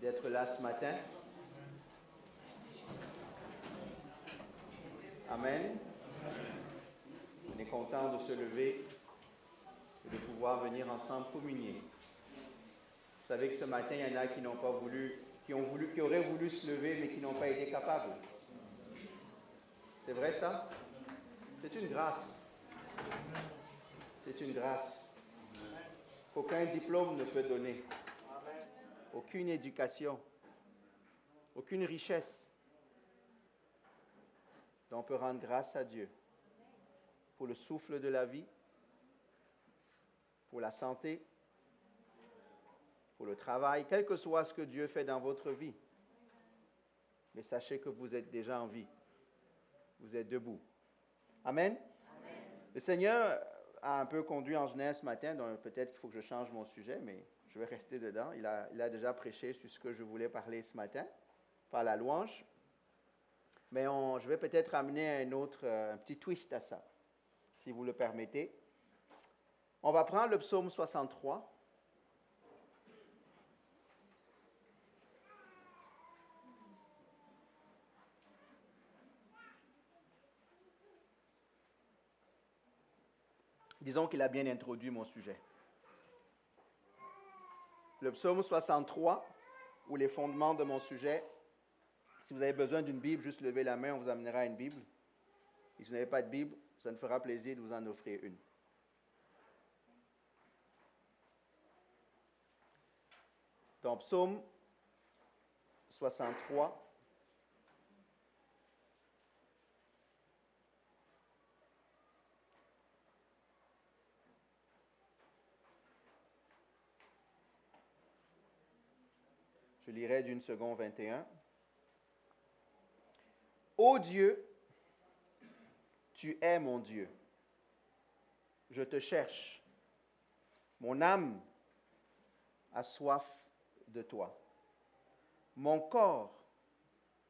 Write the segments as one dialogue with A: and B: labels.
A: d'être là ce matin. Amen. On est content de se lever et de pouvoir venir ensemble communier. Vous savez que ce matin, il y en a qui n'ont pas voulu, qui auraient voulu se lever, mais qui n'ont pas été capables. C'est vrai ça? C'est une grâce. C'est une grâce qu'aucun diplôme ne peut donner. Aucune éducation, aucune richesse dont on peut rendre grâce à Dieu pour le souffle de la vie, pour la santé, pour le travail, quel que soit ce que Dieu fait dans votre vie. Mais sachez que vous êtes déjà en vie. Vous êtes debout. Amen. Amen. Le Seigneur a un peu conduit en Genèse ce matin, donc peut-être qu'il faut que je change mon sujet, mais je vais rester dedans. Il a déjà prêché sur ce que je voulais parler ce matin, par la louange. Mais je vais peut-être amener un petit twist à ça, si vous le permettez. On va prendre le psaume 63. Disons qu'il a bien introduit mon sujet. Le psaume 63, ou les fondements de mon sujet. Si vous avez besoin d'une Bible, juste levez la main, on vous amènera une Bible. Et si vous n'avez pas de Bible, ça nous fera plaisir de vous en offrir une. Donc, psaume 63. Je lirai d'une seconde 21. Ô Dieu, tu es mon Dieu. Je te cherche. Mon âme a soif de toi. Mon corps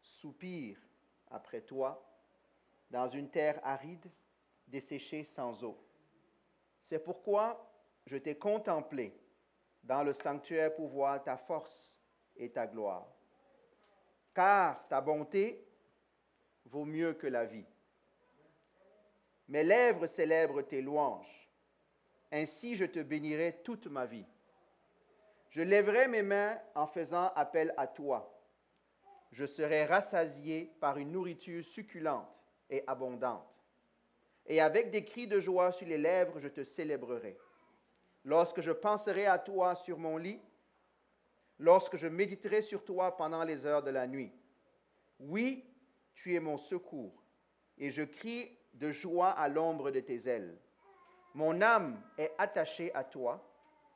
A: soupire après toi dans une terre aride, desséchée sans eau. C'est pourquoi je t'ai contemplé dans le sanctuaire pour voir ta force et ta gloire. Car ta bonté vaut mieux que la vie. Mes lèvres célèbrent tes louanges. Ainsi je te bénirai toute ma vie. Je lèverai mes mains en faisant appel à toi. Je serai rassasié par une nourriture succulente et abondante. Et avec des cris de joie sur les lèvres, je te célébrerai. Lorsque je penserai à toi sur mon lit, lorsque je méditerai sur toi pendant les heures de la nuit. Oui, tu es mon secours, et je crie de joie à l'ombre de tes ailes. Mon âme est attachée à toi,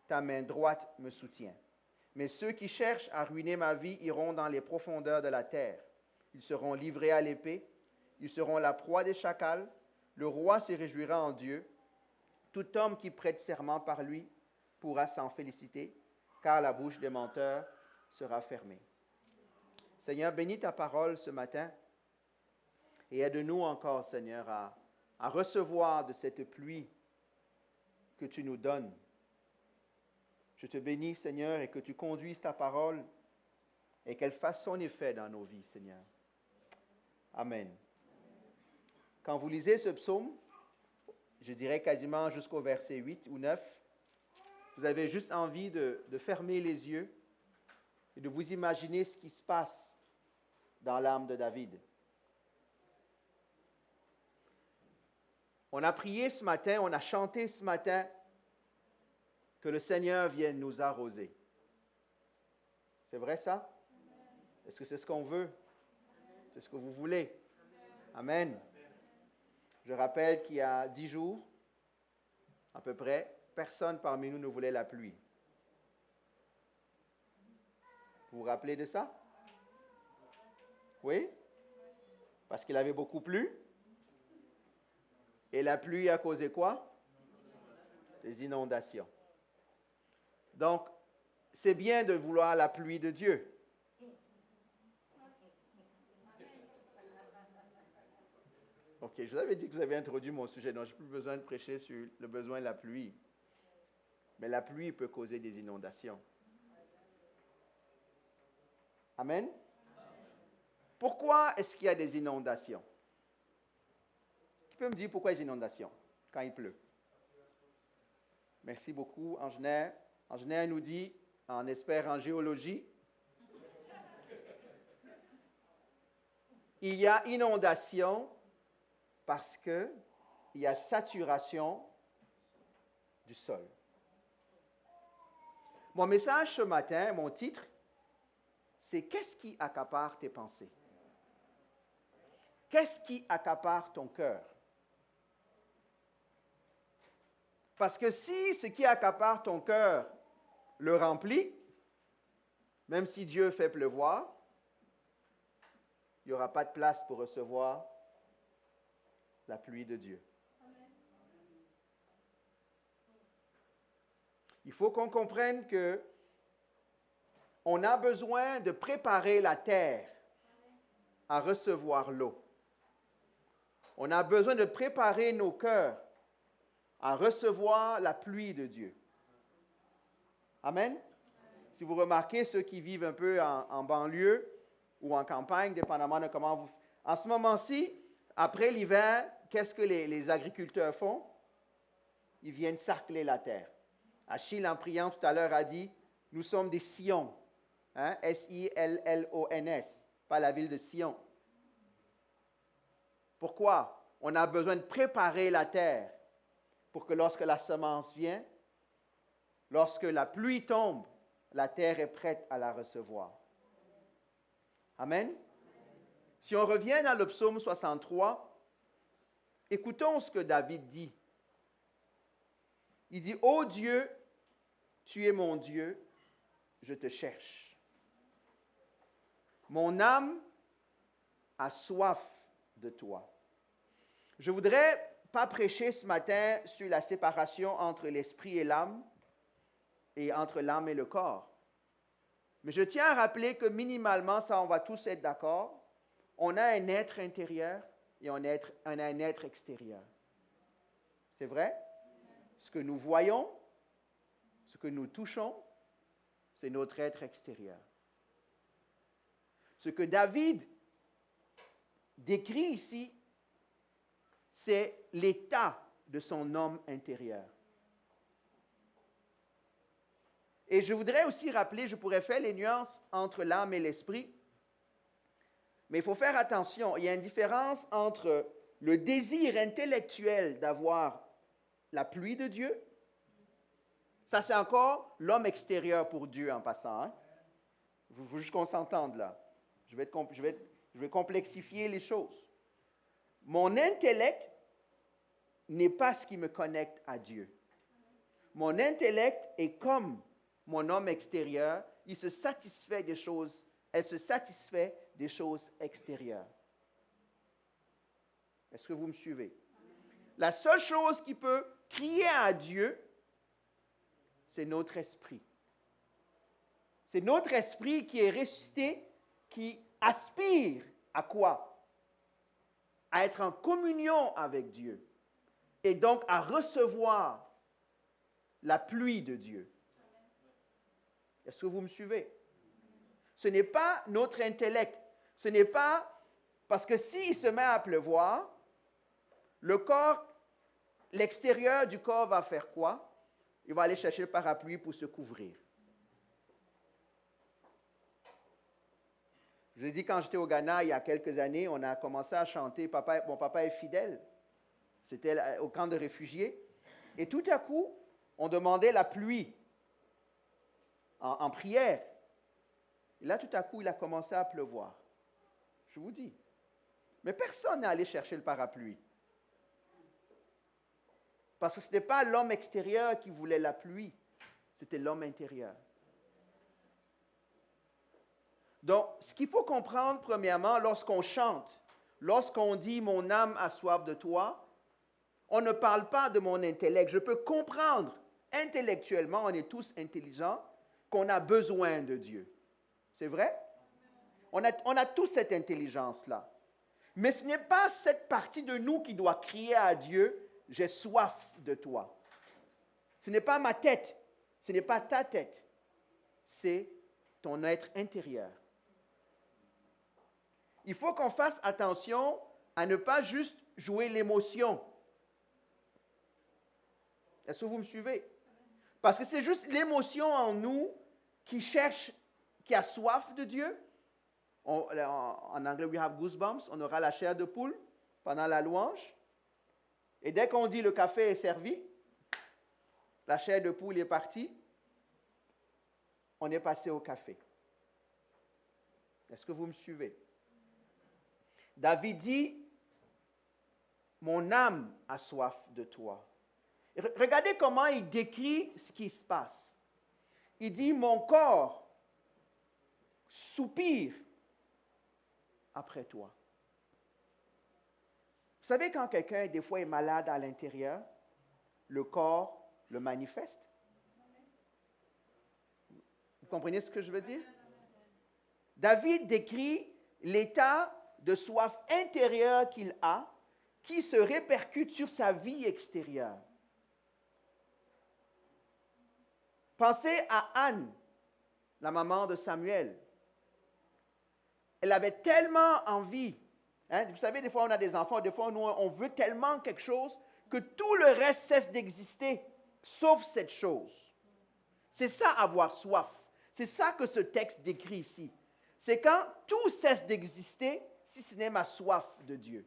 A: ta main droite me soutient. Mais ceux qui cherchent à ruiner ma vie iront dans les profondeurs de la terre. Ils seront livrés à l'épée, ils seront la proie des chacals. Le roi se réjouira en Dieu. Tout homme qui prête serment par lui pourra s'en féliciter, car la bouche des menteurs sera fermée. Seigneur, bénis ta parole ce matin et aide-nous encore, Seigneur, à recevoir de cette pluie que tu nous donnes. Je te bénis, Seigneur, et que tu conduises ta parole et qu'elle fasse son effet dans nos vies, Seigneur. Amen. Quand vous lisez ce psaume, je dirais quasiment jusqu'au verset 8 ou 9, vous avez juste envie de fermer les yeux et de vous imaginer ce qui se passe dans l'âme de David. On a prié ce matin, on a chanté ce matin que le Seigneur vienne nous arroser. C'est vrai ça? Est-ce que c'est ce qu'on veut? C'est ce que vous voulez? Amen. Je rappelle qu'il y a 10 jours, à peu près, personne parmi nous ne voulait la pluie. Vous vous rappelez de ça? Oui? Parce qu'il avait beaucoup plu. Et la pluie a causé quoi? Des inondations. Donc, c'est bien de vouloir la pluie de Dieu. Ok, je vous avais dit que vous avez introduit mon sujet, donc je n'ai plus besoin de prêcher sur le besoin de la pluie. Mais la pluie peut causer des inondations. Amen. Pourquoi est-ce qu'il y a des inondations? Qui peut me dire pourquoi les inondations quand il pleut? Merci beaucoup, Angenaire. Angenaire nous dit, en expert en géologie, il y a inondation parce qu'il y a saturation du sol. Mon message ce matin, mon titre, c'est « Qu'est-ce qui accapare tes pensées? Qu'est-ce qui accapare ton cœur? » Parce que si ce qui accapare ton cœur le remplit, même si Dieu fait pleuvoir, il n'y aura pas de place pour recevoir la pluie de Dieu. Il faut qu'on comprenne que on a besoin de préparer la terre à recevoir l'eau. On a besoin de préparer nos cœurs à recevoir la pluie de Dieu. Amen? Si vous remarquez, ceux qui vivent un peu en banlieue ou en campagne, dépendamment de comment vous... En ce moment-ci, après l'hiver, qu'est-ce que les agriculteurs font? Ils viennent sarcler la terre. Achille, en priant tout à l'heure, a dit, nous sommes des sillons. Hein? S-I-L-L-O-N-S, pas la ville de Sion. Pourquoi? On a besoin de préparer la terre pour que lorsque la semence vient, lorsque la pluie tombe, la terre est prête à la recevoir. Amen? Si on revient dans le psaume 63, écoutons ce que David dit. Il dit, « Ô Dieu, tu es mon Dieu, je te cherche. Mon âme a soif de toi. » Je ne voudrais pas prêcher ce matin sur la séparation entre l'esprit et l'âme, et entre l'âme et le corps. Mais je tiens à rappeler que minimalement, ça on va tous être d'accord, on a un être intérieur et on a un être extérieur. C'est vrai? Ce que nous voyons, ce que nous touchons, c'est notre être extérieur. Ce que David décrit ici, c'est l'état de son homme intérieur. Et je voudrais aussi rappeler, je pourrais faire les nuances entre l'âme et l'esprit, mais il faut faire attention, il y a une différence entre le désir intellectuel d'avoir la pluie de Dieu, ça c'est encore l'homme extérieur pour Dieu en passant. Hein? Il faut juste qu'on s'entende là. Je vais complexifier les choses. Mon intellect n'est pas ce qui me connecte à Dieu. Mon intellect est comme mon homme extérieur, il se satisfait des choses, elle se satisfait des choses extérieures. Est-ce que vous me suivez? La seule chose qui peut crier à Dieu, c'est notre esprit. C'est notre esprit qui est ressuscité, qui aspire à quoi? À être en communion avec Dieu et donc à recevoir la pluie de Dieu. Est-ce que vous me suivez? Ce n'est pas notre intellect. Ce n'est pas parce que s'il se met à pleuvoir, le corps, l'extérieur du corps va faire quoi? Il va aller chercher le parapluie pour se couvrir. Je vous ai dit, quand j'étais au Ghana, il y a quelques années, on a commencé à chanter « Mon papa est fidèle ». C'était au camp de réfugiés. Et tout à coup, on demandait la pluie en prière. Et là, tout à coup, il a commencé à pleuvoir. Je vous dis. Mais personne n'est allé chercher le parapluie. Parce que ce n'était pas l'homme extérieur qui voulait la pluie, c'était l'homme intérieur. Donc, ce qu'il faut comprendre, premièrement, lorsqu'on chante, lorsqu'on dit « Mon âme a soif de toi », on ne parle pas de mon intellect. Je peux comprendre intellectuellement, on est tous intelligents, qu'on a besoin de Dieu. C'est vrai? On a tous cette intelligence-là. Mais ce n'est pas cette partie de nous qui doit crier à Dieu « J'ai soif de toi ». Ce n'est pas ma tête, ce n'est pas ta tête, c'est ton être intérieur. il faut qu'on fasse attention à ne pas juste jouer l'émotion. Est-ce que vous me suivez? Parce que c'est juste l'émotion en nous qui cherche, qui a soif de Dieu. En anglais, we have goosebumps. On aura la chair de poule pendant la louange. Et dès qu'on dit le café est servi, la chair de poule est partie, on est passé au café. Est-ce que vous me suivez? David dit, mon âme a soif de toi. Regardez comment il décrit ce qui se passe. Il dit, mon corps soupire après toi. Vous savez, quand quelqu'un, des fois, est malade à l'intérieur, le corps le manifeste. Vous comprenez ce que je veux dire? David décrit l'état de soif intérieure qu'il a, qui se répercute sur sa vie extérieure. Pensez à Anne, la maman de Samuel. Elle avait tellement envie. Vous savez, des fois, on a des enfants, des fois, nous, on veut tellement quelque chose que tout le reste cesse d'exister, sauf cette chose. C'est ça, avoir soif. C'est ça que ce texte décrit ici. C'est quand tout cesse d'exister, si ce n'est ma soif de Dieu.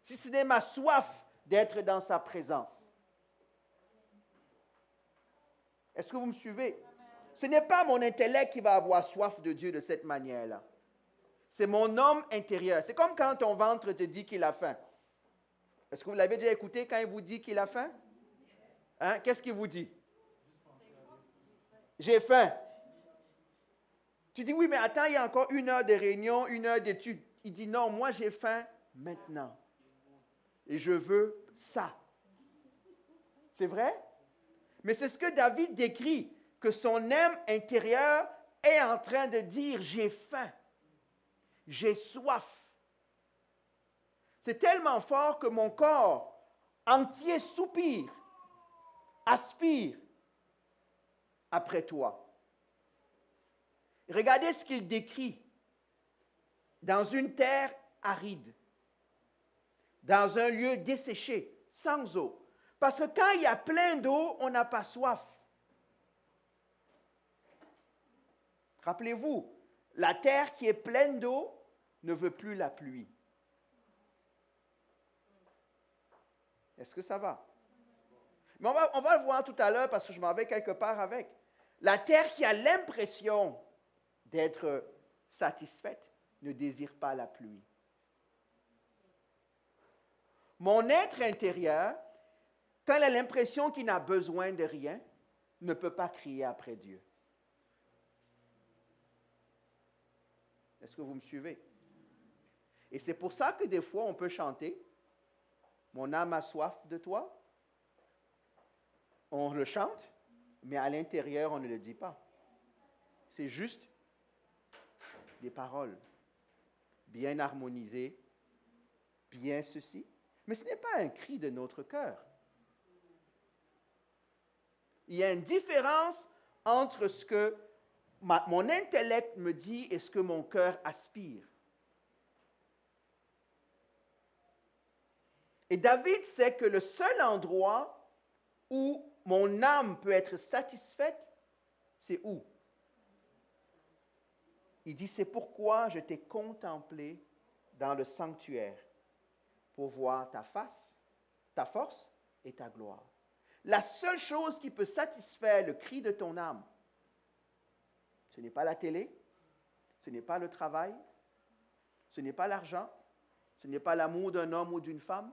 A: Si ce n'est ma soif d'être dans sa présence. Est-ce que vous me suivez? Ce n'est pas mon intellect qui va avoir soif de Dieu de cette manière-là. C'est mon homme intérieur. C'est comme quand ton ventre te dit qu'il a faim. Est-ce que vous l'avez déjà écouté quand il vous dit qu'il a faim? Hein? Qu'est-ce qu'il vous dit? J'ai faim. Tu dis, oui, mais attends, il y a encore 1 heure de réunion, 1 heure d'étude. Il dit, non, moi j'ai faim maintenant. Et je veux ça. C'est vrai? Mais c'est ce que David décrit, que son âme intérieure est en train de dire, j'ai faim. J'ai soif. C'est tellement fort que mon corps entier soupire, aspire après toi. Regardez ce qu'il décrit. Dans une terre aride, dans un lieu desséché, sans eau. Parce que quand il y a plein d'eau, on n'a pas soif. Rappelez-vous, la terre qui est pleine d'eau ne veut plus la pluie. Est-ce que ça va? Mais on va le voir tout à l'heure parce que je m'en vais quelque part avec. La terre qui a l'impression d'être satisfaite ne désire pas la pluie. Mon être intérieur, quand il a l'impression qu'il n'a besoin de rien, ne peut pas crier après Dieu. Est-ce que vous me suivez? Et c'est pour ça que des fois, on peut chanter « Mon âme a soif de toi ». On le chante, mais à l'intérieur, on ne le dit pas. C'est juste des paroles bien harmonisées, bien ceci. Mais ce n'est pas un cri de notre cœur. Il y a une différence entre ce que mon intellect me dit et ce que mon cœur aspire. Et David sait que le seul endroit où mon âme peut être satisfaite, c'est où? Il dit, c'est pourquoi je t'ai contemplé dans le sanctuaire pour voir ta face, ta force et ta gloire. La seule chose qui peut satisfaire le cri de ton âme, ce n'est pas la télé, ce n'est pas le travail, ce n'est pas l'argent, ce n'est pas l'amour d'un homme ou d'une femme.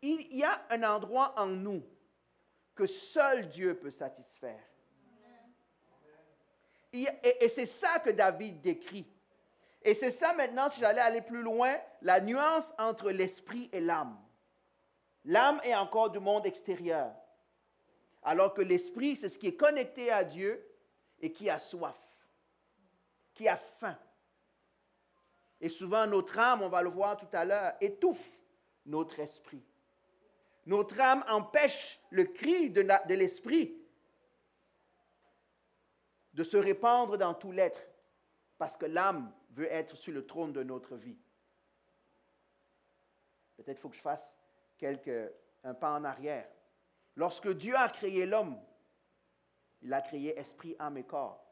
A: Il y a un endroit en nous que seul Dieu peut satisfaire. Et c'est ça que David décrit. Et c'est ça maintenant, si j'allais aller plus loin, la nuance entre l'esprit et l'âme. L'âme est encore du monde extérieur, alors que l'esprit, c'est ce qui est connecté à Dieu et qui a soif, qui a faim. Et souvent, notre âme, on va le voir tout à l'heure, étouffe notre esprit. Notre âme empêche le cri de l'esprit de se répandre dans tout l'être. Parce que l'âme veut être sur le trône de notre vie. Peut-être qu'il faut que je fasse un pas en arrière. Lorsque Dieu a créé l'homme, il a créé esprit, âme et corps.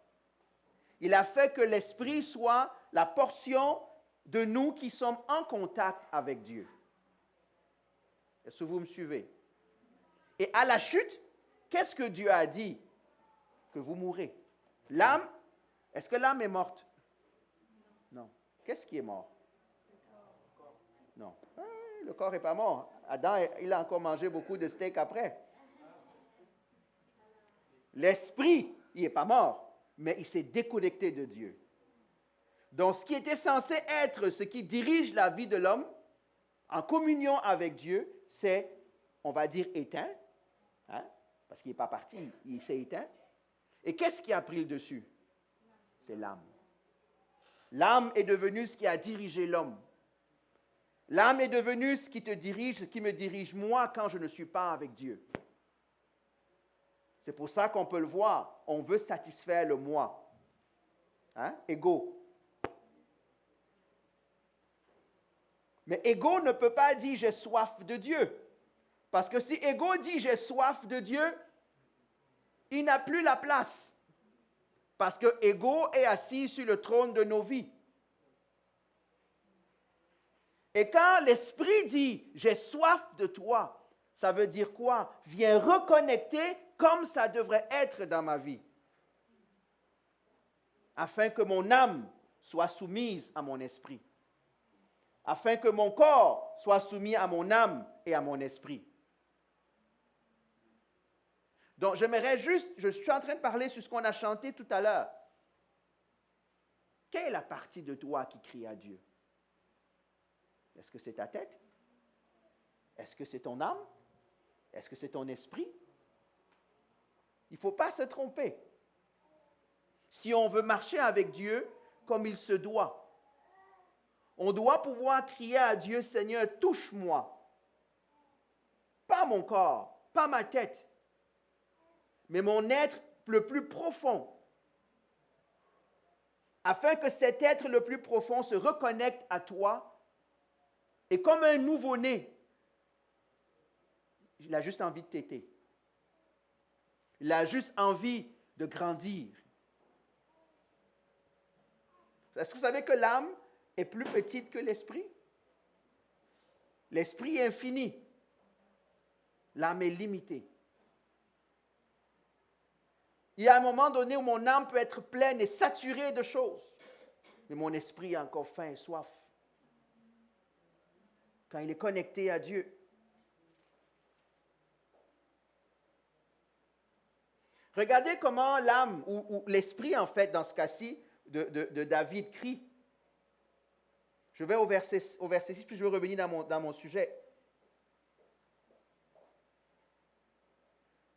A: Il a fait que l'esprit soit la portion de nous qui sommes en contact avec Dieu. Est-ce que vous me suivez? Et à la chute, qu'est-ce que Dieu a dit? Que vous mourrez. L'âme, est-ce que l'âme est morte? Non. Qu'est-ce qui est mort? Non. Le corps n'est pas mort. Adam, il a encore mangé beaucoup de steak après. L'esprit, il n'est pas mort, mais il s'est déconnecté de Dieu. Donc, ce qui était censé être ce qui dirige la vie de l'homme, en communion avec Dieu, c'est, on va dire, éteint, hein, parce qu'il n'est pas parti, il s'est éteint. Et qu'est-ce qui a pris le dessus? C'est l'âme. L'âme est devenue ce qui a dirigé l'homme. L'âme est devenue ce qui te dirige, ce qui me dirige moi quand je ne suis pas avec Dieu. C'est pour ça qu'on peut le voir. On veut satisfaire le moi. Hein? Ego. Mais ego ne peut pas dire j'ai soif de Dieu. Parce que si ego dit j'ai soif de Dieu, il n'a plus la place. Parce que ego est assis sur le trône de nos vies. Et quand l'esprit dit j'ai soif de toi, ça veut dire quoi? Viens reconnecter comme ça devrait être dans ma vie. Afin que mon âme soit soumise à mon esprit. Afin que mon corps soit soumis à mon âme et à mon esprit. Donc, j'aimerais juste, je suis en train de parler sur ce qu'on a chanté tout à l'heure. Quelle est la partie de toi qui crie à Dieu? Est-ce que c'est ta tête? Est-ce que c'est ton âme? Est-ce que c'est ton esprit? Il ne faut pas se tromper. Si on veut marcher avec Dieu comme il se doit, on doit pouvoir crier à Dieu, Seigneur, touche-moi. Pas mon corps, pas ma tête, mais mon être le plus profond. Afin que cet être le plus profond se reconnecte à toi et comme un nouveau-né, il a juste envie de téter. Il a juste envie de grandir. Est-ce que vous savez que l'âme est plus petite que l'esprit? L'esprit est infini. L'âme est limitée. Il y a un moment donné où mon âme peut être pleine et saturée de choses, mais mon esprit a encore faim et soif. Quand il est connecté à Dieu. Regardez comment l'âme, ou l'esprit en fait, dans ce cas-ci, de David crie. Je vais au verset 6, puis je vais revenir dans mon sujet.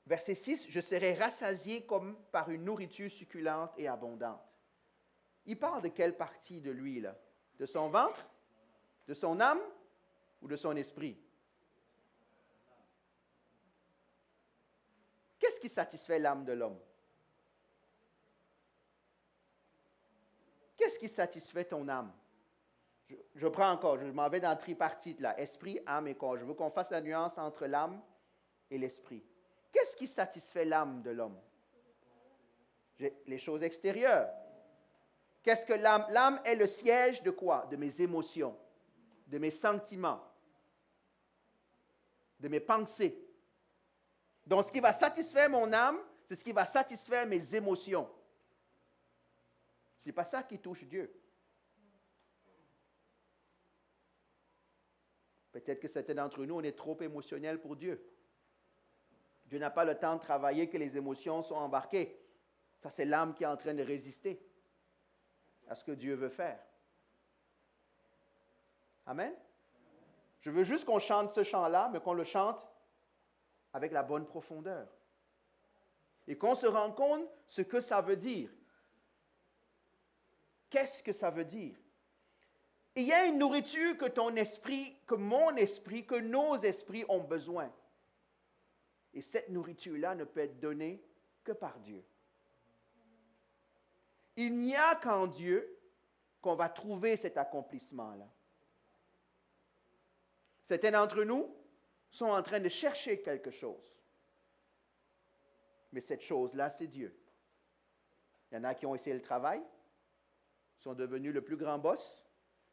A: Verset 6, « Je serai rassasié comme par une nourriture succulente et abondante. » Il parle de quelle partie de lui, là? De son ventre? De son âme? Ou de son esprit? Qu'est-ce qui satisfait l'âme de l'homme? Qu'est-ce qui satisfait ton âme? Je prends encore, je m'en vais dans le tripartite là, esprit, âme et corps. Je veux qu'on fasse la nuance entre l'âme et l'esprit. Qu'est-ce qui satisfait l'âme de l'homme? Les choses extérieures. Qu'est-ce que l'âme? L'âme est le siège de quoi? De mes émotions, de mes sentiments, de mes pensées. Donc, ce qui va satisfaire mon âme, c'est ce qui va satisfaire mes émotions. Ce n'est pas ça qui touche Dieu. Peut-être que certains d'entre nous, on est trop émotionnels pour Dieu. Dieu n'a pas le temps de travailler, que les émotions sont embarquées. Ça, c'est l'âme qui est en train de résister à ce que Dieu veut faire. Amen? Je veux juste qu'on chante ce chant-là, mais qu'on le chante avec la bonne profondeur. Et qu'on se rende compte ce que ça veut dire. Qu'est-ce que ça veut dire? Il y a une nourriture que ton esprit, que mon esprit, que nos esprits ont besoin. Et cette nourriture-là ne peut être donnée que par Dieu. Il n'y a qu'en Dieu qu'on va trouver cet accomplissement-là. Certains d'entre nous sont en train de chercher quelque chose. Mais cette chose-là, c'est Dieu. Il y en a qui ont essayé le travail, sont devenus le plus grand boss,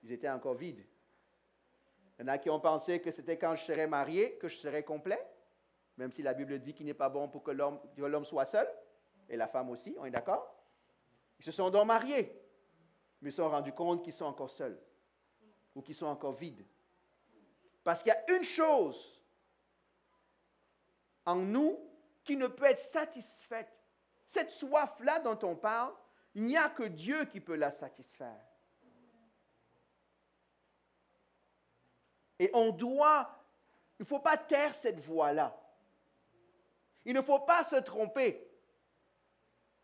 A: ils étaient encore vides. Il y en a qui ont pensé que c'était quand je serais marié que je serais complet, même si la Bible dit qu'il n'est pas bon pour que l'homme soit seul, et la femme aussi, on est d'accord? Ils se sont donc mariés, mais ils se sont rendus compte qu'ils sont encore seuls, ou qu'ils sont encore vides. Parce qu'il y a une chose en nous qui ne peut être satisfaite. Cette soif-là dont on parle, il n'y a que Dieu qui peut la satisfaire. Et il ne faut pas taire cette voix-là. Il ne faut pas se tromper.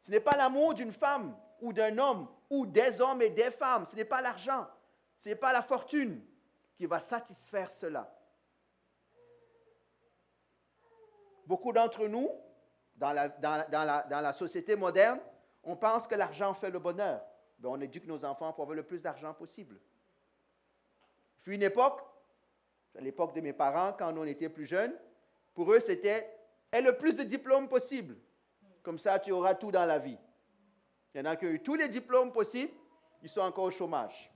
A: Ce n'est pas l'amour d'une femme ou d'un homme ou des hommes et des femmes. Ce n'est pas l'argent. Ce n'est pas la fortune qui va satisfaire cela. Beaucoup d'entre nous, dans la société moderne, on pense que l'argent fait le bonheur. Ben, on éduque nos enfants pour avoir le plus d'argent possible. Il fut une époque, à l'époque de mes parents, quand on était plus jeunes, pour eux, c'était « aie le plus de diplômes possible. Comme ça, tu auras tout dans la vie. » Il y en a qui ont eu tous les diplômes possibles, ils sont encore au chômage.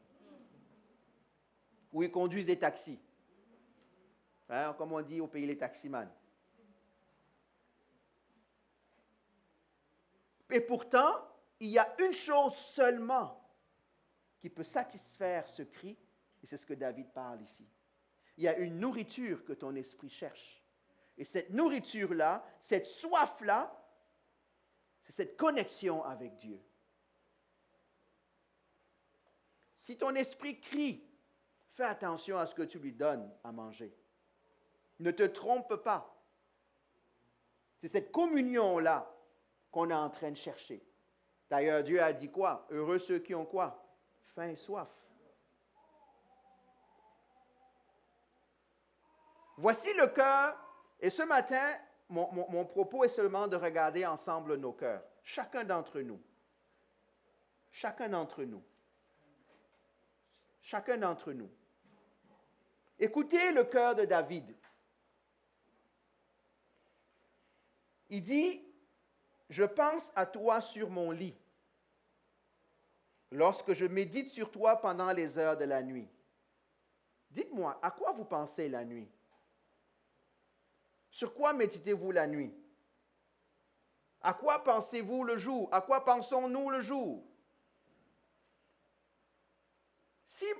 A: Ou ils conduisent des taxis. Hein, comme on dit au pays, les taximans. Et pourtant, il y a une chose seulement qui peut satisfaire ce cri, et c'est ce que David parle ici. Il y a une nourriture que ton esprit cherche. Et cette nourriture-là, cette soif-là, c'est cette connexion avec Dieu. Si ton esprit crie, fais attention à ce que tu lui donnes à manger. Ne te trompe pas. C'est cette communion-là qu'on est en train de chercher. D'ailleurs, Dieu a dit quoi? Heureux ceux qui ont quoi? Faim et soif. Voici le cœur, et ce matin, mon propos est seulement de regarder ensemble nos cœurs. Chacun d'entre nous. Chacun d'entre nous. Chacun d'entre nous. Écoutez le cœur de David. Il dit, « Je pense à toi sur mon lit, lorsque je médite sur toi pendant les heures de la nuit. » Dites-moi, à quoi vous pensez la nuit? Sur quoi méditez-vous la nuit? À quoi pensez-vous le jour? À quoi pensons-nous le jour?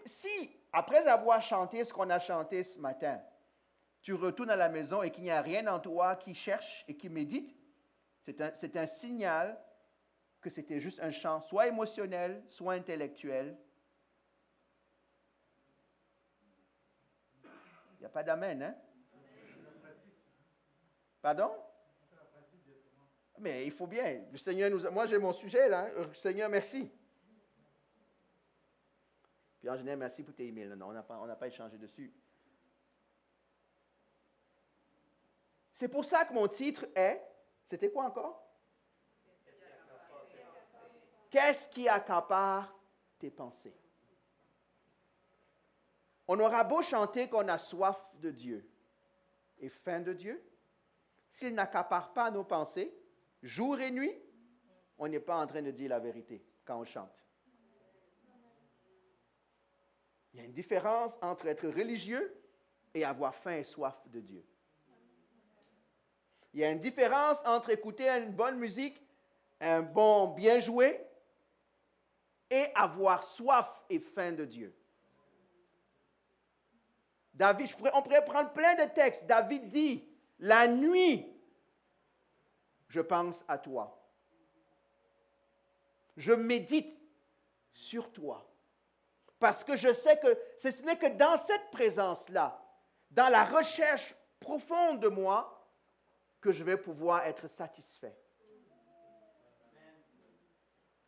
A: Si, après avoir chanté ce qu'on a chanté ce matin, tu retournes à la maison et qu'il n'y a rien en toi qui cherche et qui médite, c'est un signal que c'était juste un chant, soit émotionnel, soit intellectuel. Il n'y a pas d'amen, hein? Pardon? Mais il faut bien. Le Seigneur moi, j'ai mon sujet, là. Seigneur, merci. Puis en général, merci pour tes emails. Non, on n'a pas échangé dessus. C'est pour ça que mon titre est, c'était quoi encore? Qu'est-ce qui accapare tes pensées? On aura beau chanter qu'on a soif de Dieu et faim de Dieu, s'il n'accapare pas nos pensées, jour et nuit, on n'est pas en train de dire la vérité quand on chante. Il y a une différence entre être religieux et avoir faim et soif de Dieu. Il y a une différence entre écouter une bonne musique, un bon bien joué, et avoir soif et faim de Dieu. David, on pourrait prendre plein de textes. David dit, la nuit, je pense à toi. Je médite sur toi. Parce que je sais que ce n'est que dans cette présence-là, dans la recherche profonde de moi, que je vais pouvoir être satisfait.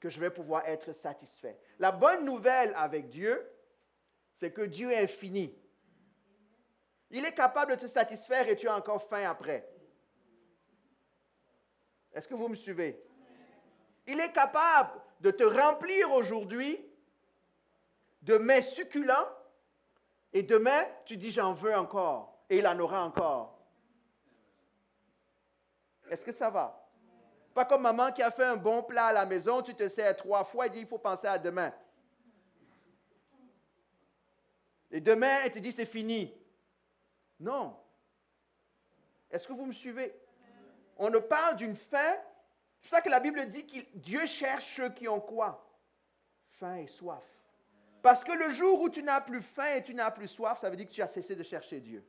A: Que je vais pouvoir être satisfait. La bonne nouvelle avec Dieu, c'est que Dieu est infini. Il est capable de te satisfaire et tu as encore faim après. Est-ce que vous me suivez? Il est capable de te remplir aujourd'hui de mets succulents, et demain, tu dis j'en veux encore, et il en aura encore. Est-ce que ça va? Pas comme maman qui a fait un bon plat à la maison, tu te sers 3 fois et dit il faut penser à demain. Et demain, elle te dit c'est fini. Non. Est-ce que vous me suivez? On ne parle d'une faim. C'est pour ça que la Bible dit que Dieu cherche ceux qui ont quoi? Faim et soif. Parce que le jour où tu n'as plus faim et tu n'as plus soif, ça veut dire que tu as cessé de chercher Dieu.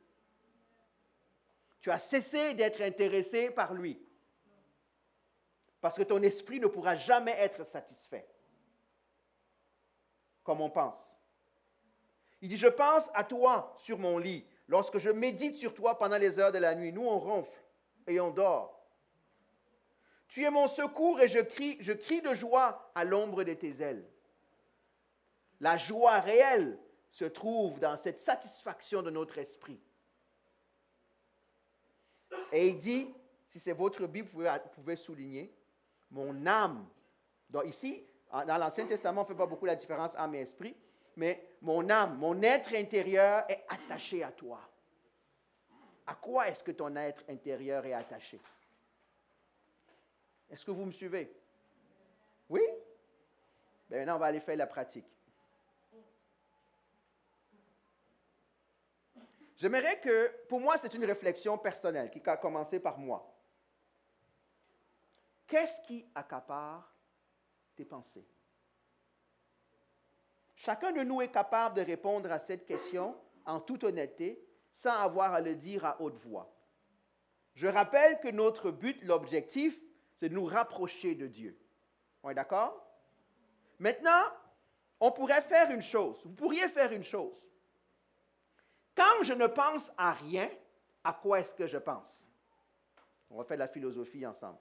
A: Tu as cessé d'être intéressé par lui. Parce que ton esprit ne pourra jamais être satisfait. Comme on pense. Il dit, je pense à toi sur mon lit. Lorsque je médite sur toi pendant les heures de la nuit, nous on ronfle et on dort. Tu es mon secours et je crie de joie à l'ombre de tes ailes. La joie réelle se trouve dans cette satisfaction de notre esprit. Et il dit, si c'est votre Bible, vous pouvez souligner, mon âme. Donc ici, dans l'Ancien Testament, on ne fait pas beaucoup la différence âme et esprit, mais mon âme, mon être intérieur est attaché à toi. À quoi est-ce que ton être intérieur est attaché? Est-ce que vous me suivez? Oui? Bien, maintenant, on va aller faire la pratique. J'aimerais que, pour moi, c'est une réflexion personnelle qui a commencé par moi. Qu'est-ce qui accapare tes pensées? Chacun de nous est capable de répondre à cette question en toute honnêteté, sans avoir à le dire à haute voix. Je rappelle que notre but, l'objectif, c'est de nous rapprocher de Dieu. On est d'accord? Maintenant, on pourrait faire une chose. Vous pourriez faire une chose. Quand je ne pense à rien, à quoi est-ce que je pense? On va faire la philosophie ensemble.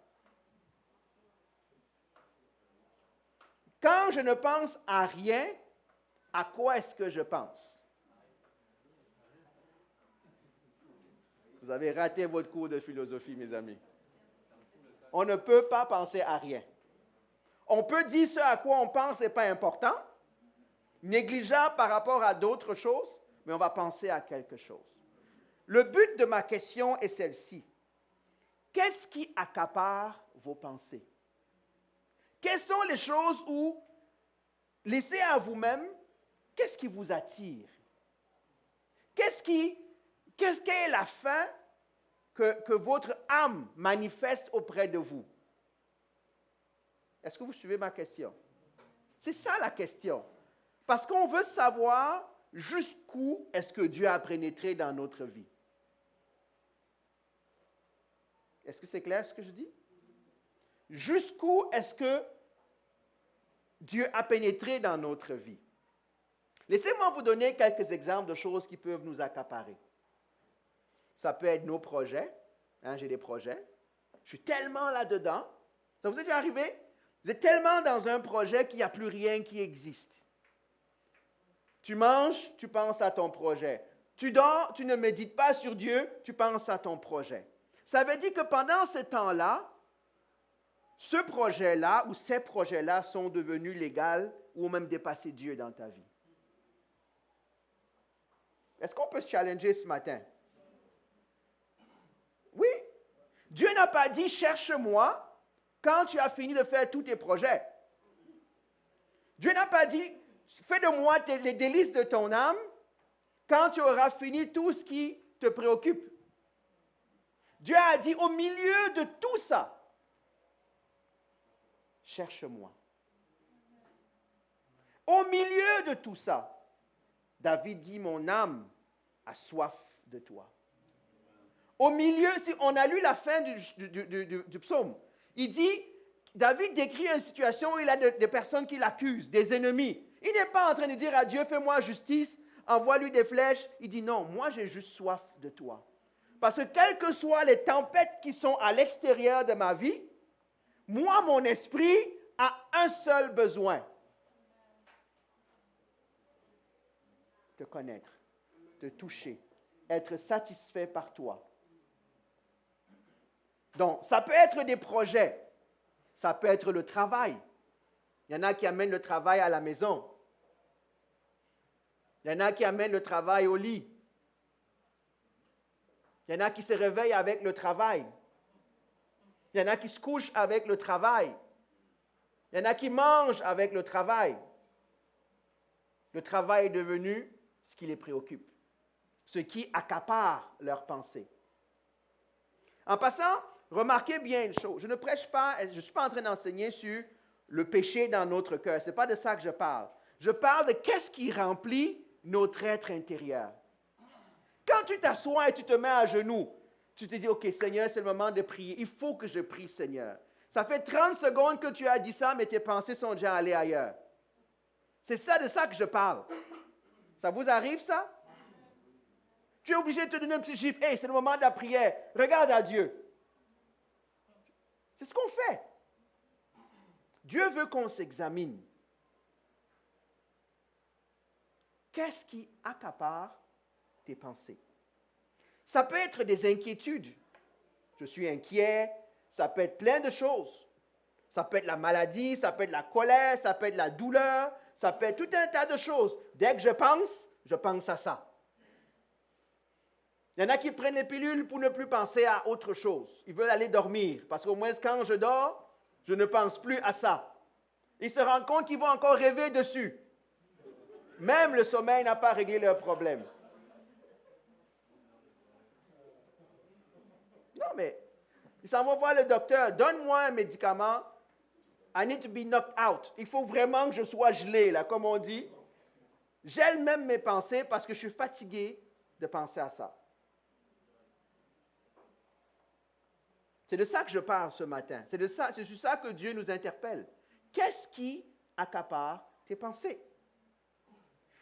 A: Quand je ne pense à rien, à quoi est-ce que je pense? Vous avez raté votre cours de philosophie, mes amis. On ne peut pas penser à rien. On peut dire ce à quoi on pense n'est pas important, négligeable par rapport à d'autres choses, mais on va penser à quelque chose. Le but de ma question est celle-ci. Qu'est-ce qui accapare vos pensées? Quelles sont les choses où, laissez à vous-même, qu'est-ce qui vous attire? Quelle est la faim que votre âme manifeste auprès de vous? Est-ce que vous suivez ma question? C'est ça la question. Parce qu'on veut savoir jusqu'où est-ce que Dieu a pénétré dans notre vie. Est-ce que c'est clair ce que je dis? Jusqu'où est-ce que Dieu a pénétré dans notre vie? Laissez-moi vous donner quelques exemples de choses qui peuvent nous accaparer. Ça peut être nos projets. J'ai des projets. Je suis tellement là-dedans. Ça vous est déjà arrivé? Vous êtes tellement dans un projet qu'il n'y a plus rien qui existe. Tu manges, tu penses à ton projet. Tu dors, tu ne médites pas sur Dieu, tu penses à ton projet. Ça veut dire que pendant ce temps-là, ce projet-là ou ces projets-là sont devenus légaux ou ont même dépassé Dieu dans ta vie. Est-ce qu'on peut se challenger ce matin? Oui. Dieu n'a pas dit « cherche-moi » quand tu as fini de faire tous tes projets. Dieu n'a pas dit « fais de moi les délices de ton âme » quand tu auras fini tout ce qui te préoccupe. Dieu a dit au milieu de tout ça, cherche-moi. Au milieu de tout ça, David dit, mon âme a soif de toi. Au milieu, si on a lu la fin du psaume, il dit, David décrit une situation où il a des personnes qui l'accusent, des ennemis. Il n'est pas en train de dire à Dieu, fais-moi justice, envoie-lui des flèches. Il dit, non, moi j'ai juste soif de toi. Parce que quelles que soient les tempêtes qui sont à l'extérieur de ma vie, moi, mon esprit a un seul besoin. Te connaître, te toucher, être satisfait par toi. Donc, ça peut être des projets, ça peut être le travail. Il y en a qui amènent le travail à la maison. Il y en a qui amènent le travail au lit. Il y en a qui se réveillent avec le travail. Il y en a qui se couchent avec le travail. Il y en a qui mangent avec le travail. Le travail est devenu ce qui les préoccupe, ce qui accapare leurs pensées. En passant, remarquez bien une chose. Je ne prêche pas, je ne suis pas en train d'enseigner sur le péché dans notre cœur. Ce n'est pas de ça que je parle. Je parle de qu'est-ce qui remplit notre être intérieur. Quand tu t'assois et tu te mets à genoux, tu te dis, OK, Seigneur, c'est le moment de prier. Il faut que je prie, Seigneur. Ça fait 30 secondes que tu as dit ça, mais tes pensées sont déjà allées ailleurs. C'est ça de ça que je parle. Ça vous arrive, ça? Tu es obligé de te donner un petit chiffre. Hey, c'est le moment de la prière. Regarde à Dieu. C'est ce qu'on fait. Dieu veut qu'on s'examine. Qu'est-ce qui accapare tes pensées? Ça peut être des inquiétudes. Je suis inquiet. Ça peut être plein de choses. Ça peut être la maladie, ça peut être la colère, ça peut être la douleur, ça peut être tout un tas de choses. Dès que je pense à ça. Il y en a qui prennent les pilules pour ne plus penser à autre chose. Ils veulent aller dormir, parce qu'au moins quand je dors, je ne pense plus à ça. Ils se rendent compte qu'ils vont encore rêver dessus. Même le sommeil n'a pas réglé leur problème. Non, mais ils s'en vont voir le docteur. Donne-moi un médicament. I need to be knocked out. Il faut vraiment que je sois gelé, là, comme on dit. Gèle même mes pensées parce que je suis fatigué de penser à ça. C'est de ça que je parle ce matin. C'est sur ça que Dieu nous interpelle. Qu'est-ce qui accapare tes pensées?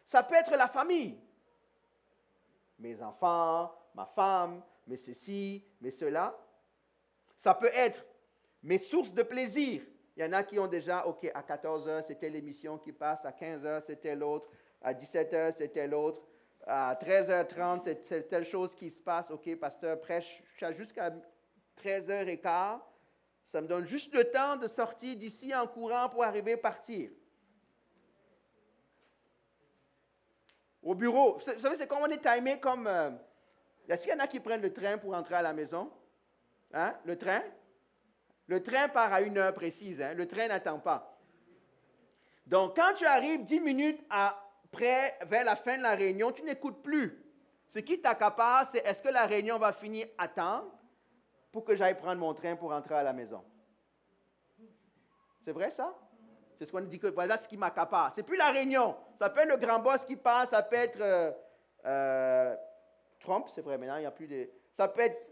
A: Ça peut être la famille. Mes enfants, ma femme, mes ceci, mes cela. Ça peut être mes sources de plaisir. Il y en a qui ont déjà, OK, à 14 heures, c'était l'émission qui passe. À 15 heures, c'était l'autre. À 17 heures, c'était l'autre. À 13h30, c'est telle chose qui se passe. OK, pasteur prêche jusqu'à 13h15. Ça me donne juste le temps de sortir d'ici en courant pour arriver à partir. Au bureau, vous savez, c'est comme on est timé comme... est-ce qu'il y en a qui prennent le train pour rentrer à la maison? Hein? Le train? Le train part à 1 heure précise. Hein? Le train n'attend pas. Donc, quand tu arrives 10 minutes après, vers la fin de la réunion, tu n'écoutes plus. Ce qui t'accapare, c'est est-ce que la réunion va finir à temps pour que j'aille prendre mon train pour rentrer à la maison? C'est vrai, ça? C'est ce qu'on dit que voilà ce qui m'accapare. C'est plus la réunion. Ça peut être le grand boss qui passe, ça peut être Trump, c'est vrai, maintenant il n'y a plus de... Ça peut être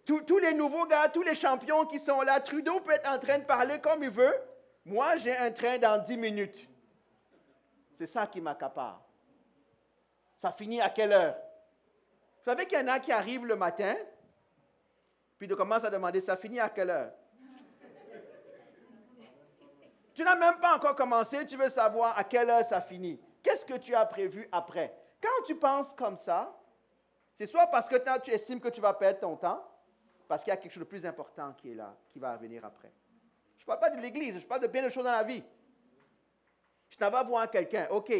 A: tous les nouveaux gars, tous les champions qui sont là. Trudeau peut être en train de parler comme il veut. Moi, j'ai un train dans 10 minutes. C'est ça qui m'accapare. Ça finit à quelle heure? Vous savez qu'il y en a qui arrivent le matin, puis de commencer à demander, ça finit à quelle heure? Tu n'as même pas encore commencé, tu veux savoir à quelle heure ça finit. Qu'est-ce que tu as prévu après? Quand tu penses comme ça, c'est soit parce que tu estimes que tu vas perdre ton temps, parce qu'il y a quelque chose de plus important qui est là, qui va venir après. Je ne parle pas de l'Église, je parle de bien de choses dans la vie. Tu t'en vas voir quelqu'un, OK,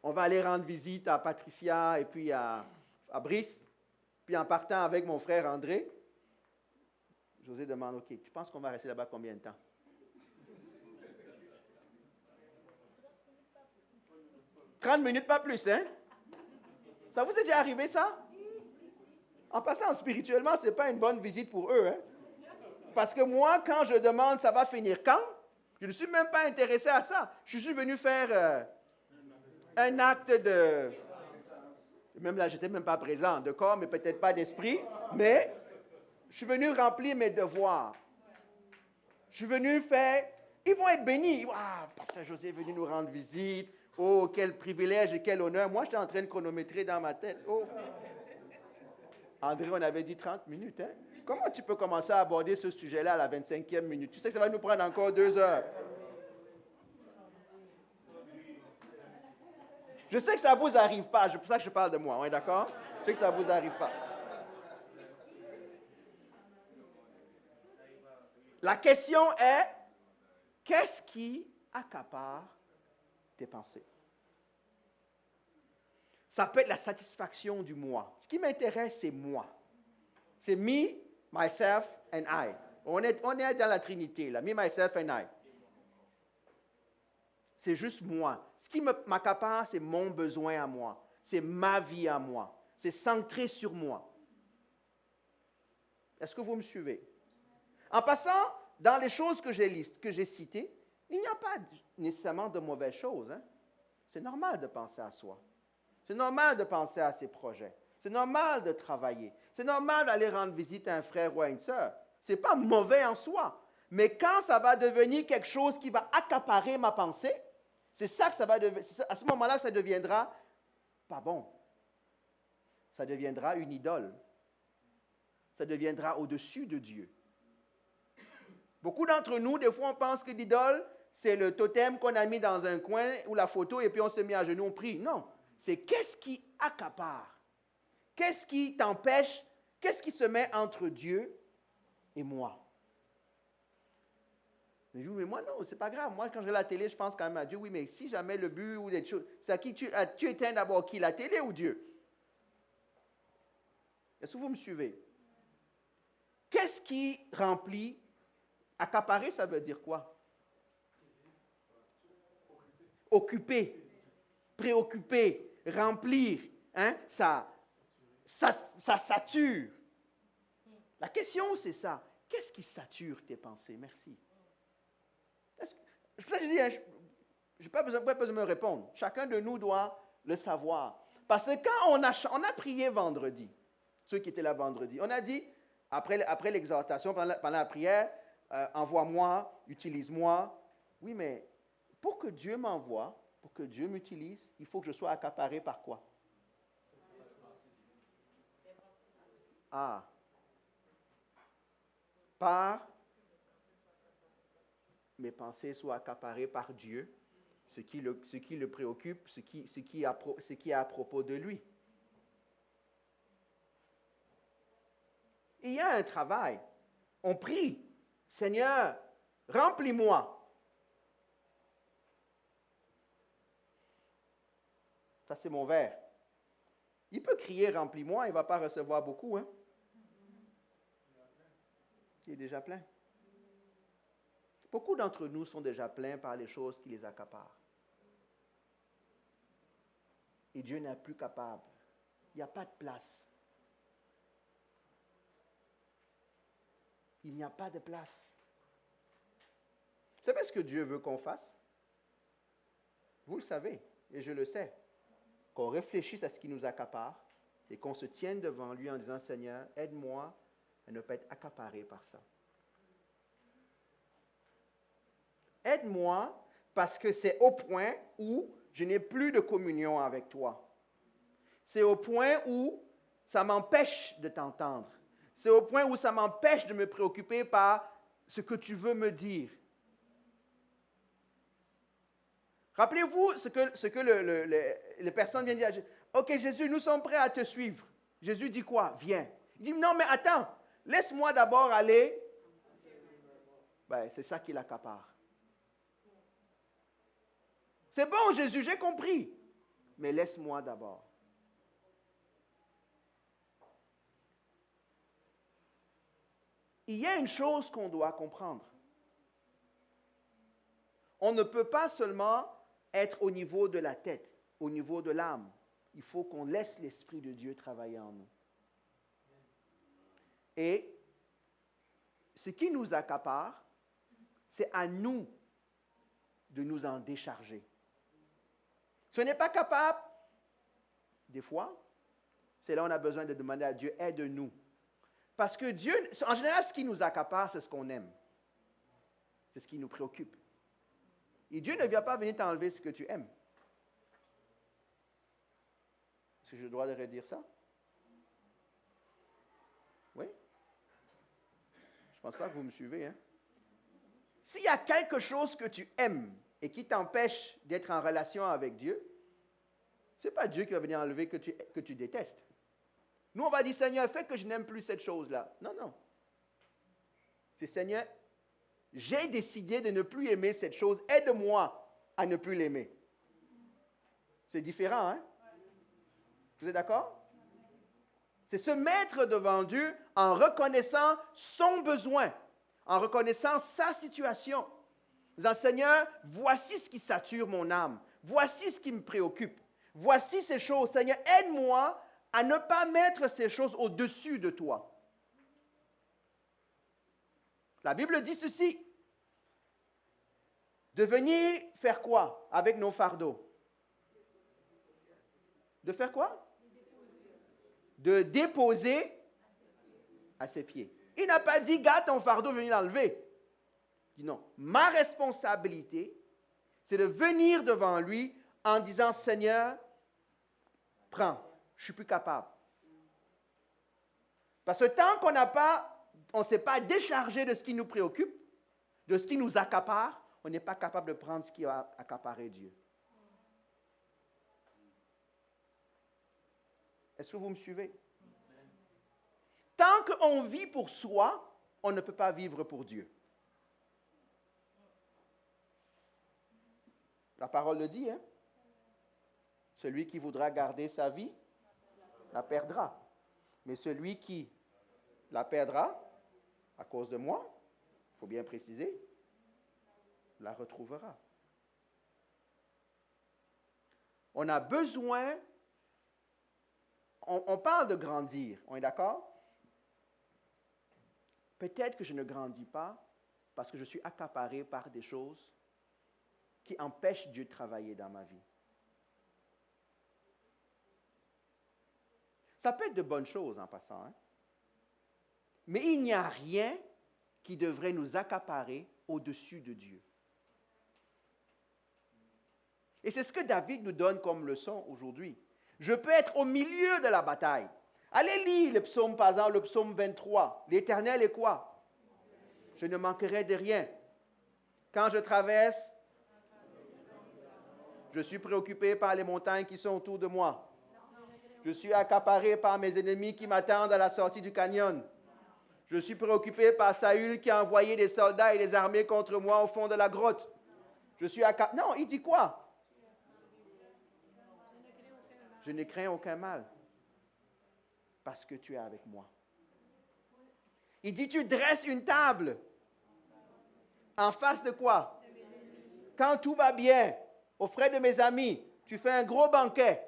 A: on va aller rendre visite à Patricia et puis à Brice, puis en partant avec mon frère André, José demande, OK, tu penses qu'on va rester là-bas combien de temps? « 30 minutes, pas plus, hein? Ça vous est déjà arrivé, ça? En passant, spirituellement, ce n'est pas une bonne visite pour eux, hein? Parce que moi, quand je demande ça va finir quand, je ne suis même pas intéressé à ça. Je suis venu faire un acte de... Même là, je n'étais même pas présent, de corps, mais peut-être pas d'esprit, mais je suis venu remplir mes devoirs. Je suis venu faire... Ils vont être bénis. Ah, Pasteur José est venu nous rendre visite. Oh, quel privilège et quel honneur. Moi, j'étais en train de chronométrer dans ma tête. Oh. André, on avait dit 30 minutes. Hein? Comment tu peux commencer à aborder ce sujet-là à la 25e minute? Tu sais que ça va nous prendre encore 2 heures. Je sais que ça ne vous arrive pas. C'est pour ça que je parle de moi. On est d'accord? Je sais que ça ne vous arrive pas. La question est, qu'est-ce qui accapare tes pensées? Ça peut être la satisfaction du moi. Ce qui m'intéresse, c'est moi. C'est me, myself and I. On est dans la Trinité, là. Me, myself and I. C'est juste moi. Ce qui m'accapare, c'est mon besoin à moi. C'est ma vie à moi. C'est centré sur moi. Est-ce que vous me suivez? En passant, dans les choses que j'ai citées, il n'y a pas nécessairement de mauvaises choses. Hein? C'est normal de penser à soi. C'est normal de penser à ses projets. C'est normal de travailler. C'est normal d'aller rendre visite à un frère ou à une sœur. Ce n'est pas mauvais en soi. Mais quand ça va devenir quelque chose qui va accaparer ma pensée, c'est ça que ça va devenir. À ce moment-là, ça deviendra pas bon. Ça deviendra une idole. Ça deviendra au-dessus de Dieu. Beaucoup d'entre nous, des fois, on pense que l'idole, c'est le totem qu'on a mis dans un coin ou la photo et puis on se met à genoux, on prie. Non, c'est qu'est-ce qui accapare? Qu'est-ce qui t'empêche? Qu'est-ce qui se met entre Dieu et moi? Mais moi, non, c'est pas grave. Moi, quand je regarde la télé, je pense quand même à Dieu. Oui, mais si jamais le but ou des choses, c'est à qui tu éteins d'abord qui, la télé ou Dieu? Est-ce que vous me suivez? Qu'est-ce qui remplit? Accaparer, ça veut dire quoi? Occuper, préoccuper, remplir. Hein? Ça sature. La question, c'est ça. Qu'est-ce qui sature tes pensées? Merci. Je n'ai pas besoin de me répondre. Chacun de nous doit le savoir. Parce que quand on a prié vendredi, ceux qui étaient là vendredi, on a dit, après l'exhortation, pendant la prière, envoie-moi, utilise-moi. Oui, mais pour que Dieu m'envoie, pour que Dieu m'utilise, il faut que je sois accaparé par quoi? Ah. Par mes pensées soient accaparées par Dieu, ce qui le préoccupe, ce qui est à propos de lui. Il y a un travail. On prie, Seigneur, remplis-moi. Ça, c'est mon verre. Il peut crier, remplis-moi, il ne va pas recevoir beaucoup. Hein? Il est déjà plein. Beaucoup d'entre nous sont déjà pleins par les choses qui les accaparent. Et Dieu n'est plus capable. Il n'y a pas de place. Il n'y a pas de place. Vous savez ce que Dieu veut qu'on fasse? Vous le savez, et je le sais. Qu'on réfléchisse à ce qui nous accapare et qu'on se tienne devant lui en disant, Seigneur, aide-moi à ne pas être accaparé par ça. Aide-moi parce que c'est au point où je n'ai plus de communion avec toi. C'est au point où ça m'empêche de t'entendre. C'est au point où ça m'empêche de me préoccuper par ce que tu veux me dire. Rappelez-vous ce que les personnes viennent dire. Ok, Jésus, nous sommes prêts à te suivre. Jésus dit quoi? Viens. Il dit, non, mais attends, laisse-moi d'abord aller. Ben, c'est ça qui l'accapare. C'est bon, Jésus, j'ai compris. Mais laisse-moi d'abord. Il y a une chose qu'on doit comprendre. On ne peut pas seulement être au niveau de la tête, au niveau de l'âme. Il faut qu'on laisse l'Esprit de Dieu travailler en nous. Et ce qui nous accapare, c'est à nous de nous en décharger. Si on n'est pas capable, des fois, c'est là où on a besoin de demander à Dieu, aide-nous. Parce que Dieu, en général, ce qui nous accapare, c'est ce qu'on aime. C'est ce qui nous préoccupe. Et Dieu ne vient pas venir t'enlever ce que tu aimes. Est-ce que j'ai le droit de redire ça? Oui? Je ne pense pas que vous me suivez. Hein? S'il y a quelque chose que tu aimes et qui t'empêche d'être en relation avec Dieu, ce n'est pas Dieu qui va venir enlever que tu détestes. Nous, on va dire, Seigneur, fais que je n'aime plus cette chose-là. Non, non. C'est Seigneur, j'ai décidé de ne plus aimer cette chose. Aide-moi à ne plus l'aimer. C'est différent, hein? Vous êtes d'accord? C'est se mettre devant Dieu en reconnaissant son besoin, en reconnaissant sa situation. Disant, Seigneur, voici ce qui sature mon âme. Voici ce qui me préoccupe. Voici ces choses. Seigneur, aide-moi à ne pas mettre ces choses au-dessus de toi. La Bible dit ceci. De venir faire quoi avec nos fardeaux? De faire quoi? De déposer à ses pieds. Il n'a pas dit, garde ton fardeau, venir l'enlever. Il dit non. Ma responsabilité, c'est de venir devant lui en disant, Seigneur, prends, je ne suis plus capable. Parce que tant on ne s'est pas déchargé de ce qui nous préoccupe, de ce qui nous accapare, on n'est pas capable de prendre ce qui a accaparé Dieu. Est-ce que vous me suivez? Tant qu'on vit pour soi, on ne peut pas vivre pour Dieu. La parole le dit, hein? Celui qui voudra garder sa vie, la perdra. Mais celui qui la perdra, à cause de moi, il faut bien préciser, la retrouvera. On a besoin, on parle de grandir, on est d'accord? Peut-être que je ne grandis pas parce que je suis accaparé par des choses qui empêchent Dieu de travailler dans ma vie. Ça peut être de bonnes choses en passant, hein? Mais il n'y a rien qui devrait nous accaparer au-dessus de Dieu. Et c'est ce que David nous donne comme leçon aujourd'hui. Je peux être au milieu de la bataille. Allez lire le psaume, par exemple, le psaume 23. L'Éternel est quoi? Je ne manquerai de rien. Quand je traverse, je suis préoccupé par les montagnes qui sont autour de moi. Je suis accaparé par mes ennemis qui m'attendent à la sortie du canyon. Je suis préoccupé par Saül qui a envoyé des soldats et des armées contre moi au fond de la grotte. Je suis accaparé. Non, il dit quoi? Je ne crains aucun mal parce que tu es avec moi. Il dit, tu dresses une table en face de quoi? Quand tout va bien, aux frais de mes amis, tu fais un gros banquet.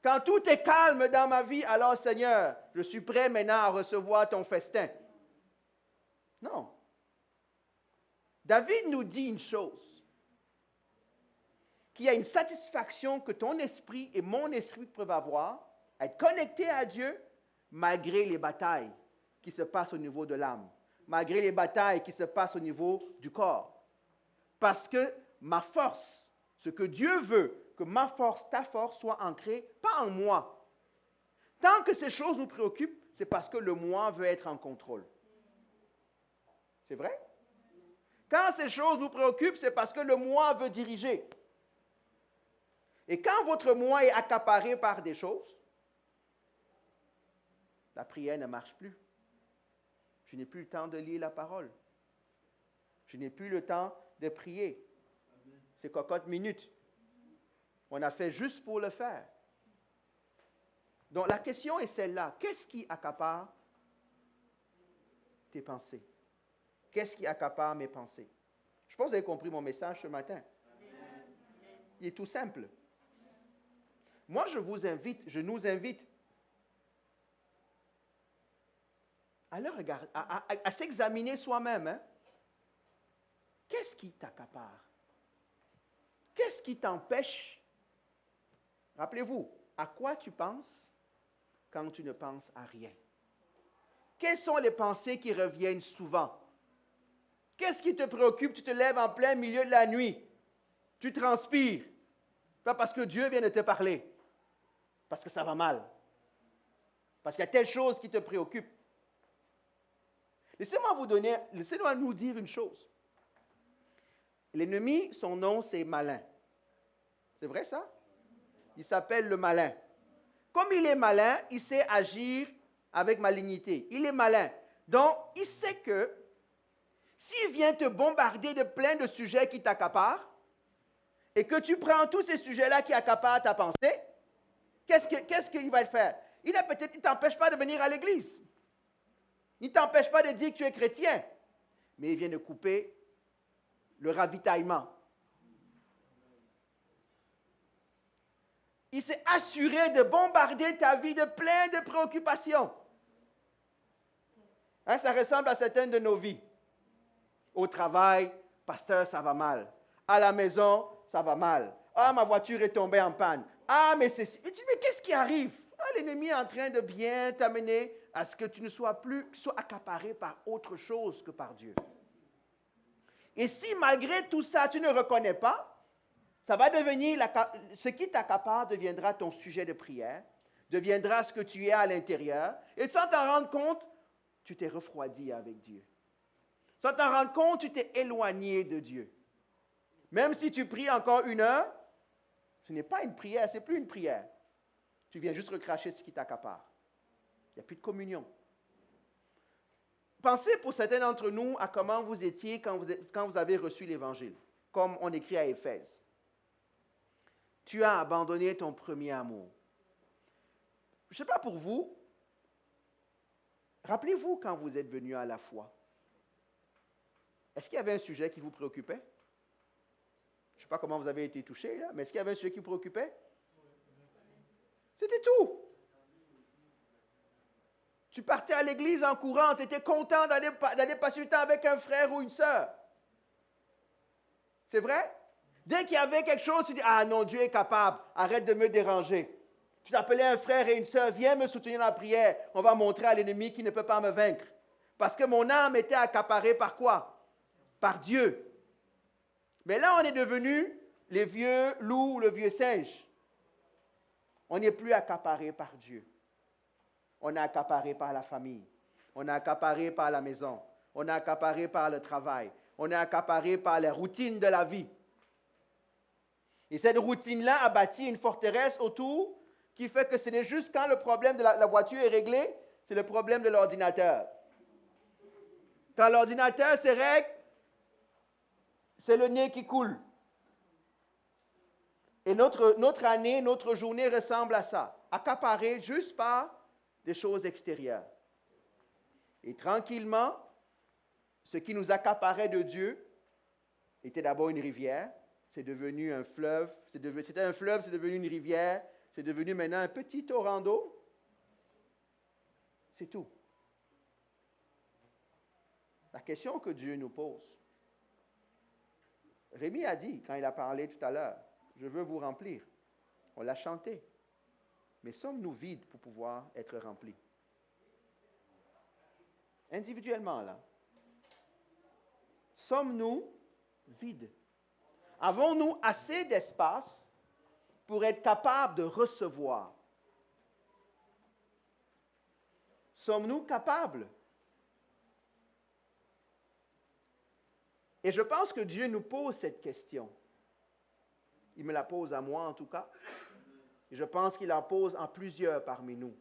A: Quand tout est calme dans ma vie, alors Seigneur, je suis prêt maintenant à recevoir ton festin. Non. David nous dit une chose, qu'il y a une satisfaction que ton esprit et mon esprit peuvent avoir, être connectés à Dieu, malgré les batailles qui se passent au niveau de l'âme, malgré les batailles qui se passent au niveau du corps. Parce que ma force, ce que Dieu veut, que ma force, ta force soit ancrée, pas en moi. Tant que ces choses nous préoccupent, c'est parce que le moi veut être en contrôle. C'est vrai? Quand ces choses nous préoccupent, c'est parce que le moi veut diriger. Et quand votre moi est accaparé par des choses, la prière ne marche plus. Je n'ai plus le temps de lire la parole. Je n'ai plus le temps de prier. C'est cocotte minute. On a fait juste pour le faire. Donc la question est celle-là. Qu'est-ce qui accapare tes pensées? Qu'est-ce qui accapare mes pensées? Je pense que vous avez compris mon message ce matin. Il est tout simple. Moi, je nous invite à le regarder, à s'examiner soi-même. Hein? Qu'est-ce qui t'accapare? Qu'est-ce qui t'empêche? Rappelez-vous, à quoi tu penses quand tu ne penses à rien? Quelles sont les pensées qui reviennent souvent? Qu'est-ce qui te préoccupe? Tu te lèves en plein milieu de la nuit. Tu transpires. Pas parce que Dieu vient de te parler. Parce que ça va mal. Parce qu'il y a telle chose qui te préoccupe. Laissez-moi nous dire une chose. L'ennemi, son nom, c'est malin. C'est vrai ça? Il s'appelle le malin. Comme il est malin, il sait agir avec malignité. Il est malin. Donc, il sait que s'il vient te bombarder de plein de sujets qui t'accaparent, et que tu prends tous ces sujets-là qui accaparent ta pensée, qu'est-ce qu'il va faire? Il ne t'empêche pas de venir à l'église. Il ne t'empêche pas de dire que tu es chrétien. Mais il vient de couper le ravitaillement. Il s'est assuré de bombarder ta vie de plein de préoccupations. Hein, ça ressemble à certaines de nos vies. Au travail, pasteur, ça va mal. À la maison, ça va mal. Ah, ma voiture est tombée en panne. Ah, mais c'est... Mais qu'est-ce qui arrive? Ah, l'ennemi est en train de bien t'amener à ce que tu ne sois accaparé par autre chose que par Dieu. Et si malgré tout ça, tu ne reconnais pas, ça va devenir, ce qui t'accapare deviendra ton sujet de prière, deviendra ce que tu es à l'intérieur, et sans t'en rendre compte, tu t'es refroidi avec Dieu. Sans t'en rendre compte, tu t'es éloigné de Dieu. Même si tu pries encore 1 heure, ce n'est pas une prière, ce n'est plus une prière. Tu viens juste recracher ce qui t'accapare. Il n'y a plus de communion. Pensez pour certains d'entre nous à comment vous étiez quand vous avez reçu l'Évangile, comme on écrit à Éphèse. Tu as abandonné ton premier amour. Je ne sais pas pour vous, rappelez-vous quand vous êtes venu à la foi. Est-ce qu'il y avait un sujet qui vous préoccupait? Je ne sais pas comment vous avez été touché, là, mais est-ce qu'il y avait un sujet qui vous préoccupait? C'était tout. Tu partais à l'église en courant, tu étais content d'aller passer du temps avec un frère ou une sœur. C'est vrai? Dès qu'il y avait quelque chose, tu dis, ah non, Dieu est capable, arrête de me déranger. Tu t'appelais un frère et une sœur, viens me soutenir dans la prière, on va montrer à l'ennemi qu'il ne peut pas me vaincre. Parce que mon âme était accaparée par quoi? Par Dieu. Mais là, on est devenus les vieux loups, le vieux singe. On n'est plus accaparé par Dieu. On est accaparé par la famille. On est accaparé par la maison. On est accaparé par le travail. On est accaparé par les routines de la vie. Et cette routine-là a bâti une forteresse autour qui fait que ce n'est juste quand le problème de la voiture est réglé, c'est le problème de l'ordinateur. Quand l'ordinateur se règle, c'est le nez qui coule. Et notre année, notre journée ressemble à ça, accaparée juste par des choses extérieures. Et tranquillement, ce qui nous accaparait de Dieu était d'abord une rivière, c'est devenu un fleuve, c'était un fleuve, c'est devenu une rivière, c'est devenu maintenant un petit torrent d'eau. C'est tout. La question que Dieu nous pose. Rémi a dit, quand il a parlé tout à l'heure, je veux vous remplir. On l'a chanté. Mais sommes-nous vides pour pouvoir être remplis? Individuellement, là. Sommes-nous vides? Avons-nous assez d'espace pour être capables de recevoir? Sommes-nous capables? Et je pense que Dieu nous pose cette question. Il me la pose à moi en tout cas. Et je pense qu'il la pose en plusieurs parmi nous.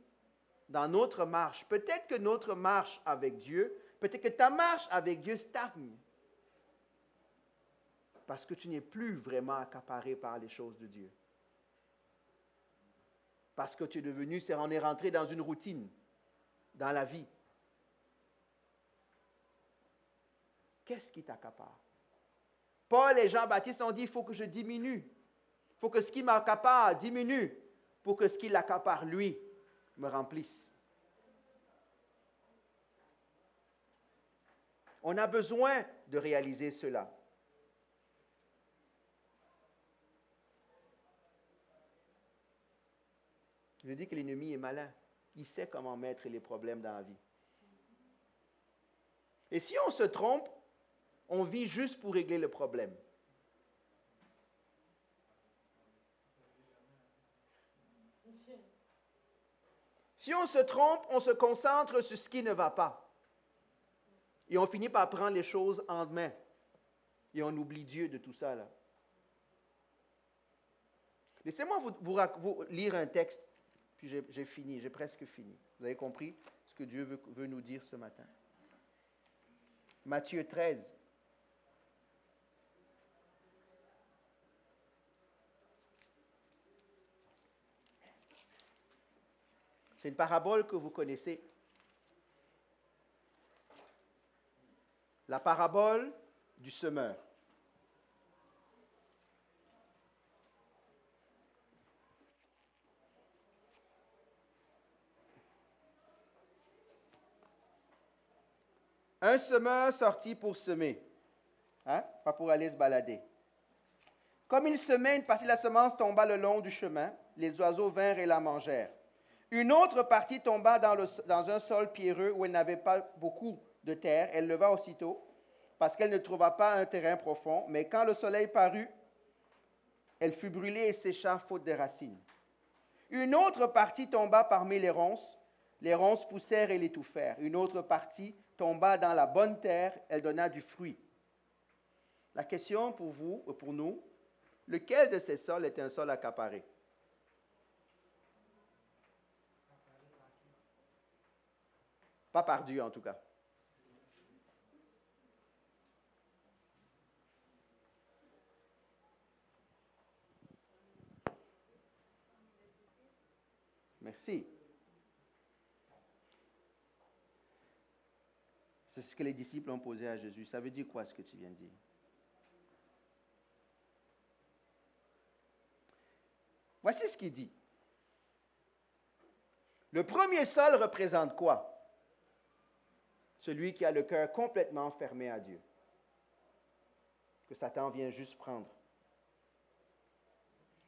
A: Dans notre marche, peut-être que notre marche avec Dieu, peut-être que ta marche avec Dieu stagne. Parce que tu n'es plus vraiment accaparé par les choses de Dieu. Parce que tu es devenu, on est rentré dans une routine, dans la vie. Qu'est-ce qui t'accapare? Paul et Jean-Baptiste ont dit, il faut que je diminue. Il faut que ce qui m'accapare diminue pour que ce qui l'accapare, lui, me remplisse. On a besoin de réaliser cela. Je dis que l'ennemi est malin. Il sait comment mettre les problèmes dans la vie. Et si on se trompe, on vit juste pour régler le problème. Si on se trompe, on se concentre sur ce qui ne va pas. Et on finit par prendre les choses en main. Et on oublie Dieu de tout ça, là. Laissez-moi vous lire un texte, puis j'ai fini, j'ai presque fini. Vous avez compris ce que Dieu veut nous dire ce matin. Matthieu 13. C'est une parabole que vous connaissez. La parabole du semeur. Un semeur sortit pour semer, hein? Pas pour aller se balader. Comme il semait, une partie de la semence tomba le long du chemin. Les oiseaux vinrent et la mangèrent. Une autre partie tomba dans un sol pierreux où elle n'avait pas beaucoup de terre. Elle leva aussitôt, parce qu'elle ne trouva pas un terrain profond. Mais quand le soleil parut, elle fut brûlée et sécha faute de racines. Une autre partie tomba parmi les ronces. Les ronces poussèrent et l'étouffèrent. Une autre partie tomba dans la bonne terre. Elle donna du fruit. La question pour vous et pour nous, lequel de ces sols est un sol accaparé? Pas par Dieu en tout cas. Merci. C'est ce que les disciples ont posé à Jésus. Ça veut dire quoi ce que tu viens de dire? Voici ce qu'il dit. Le premier sol représente quoi? Celui qui a le cœur complètement fermé à Dieu. Que Satan vient juste prendre.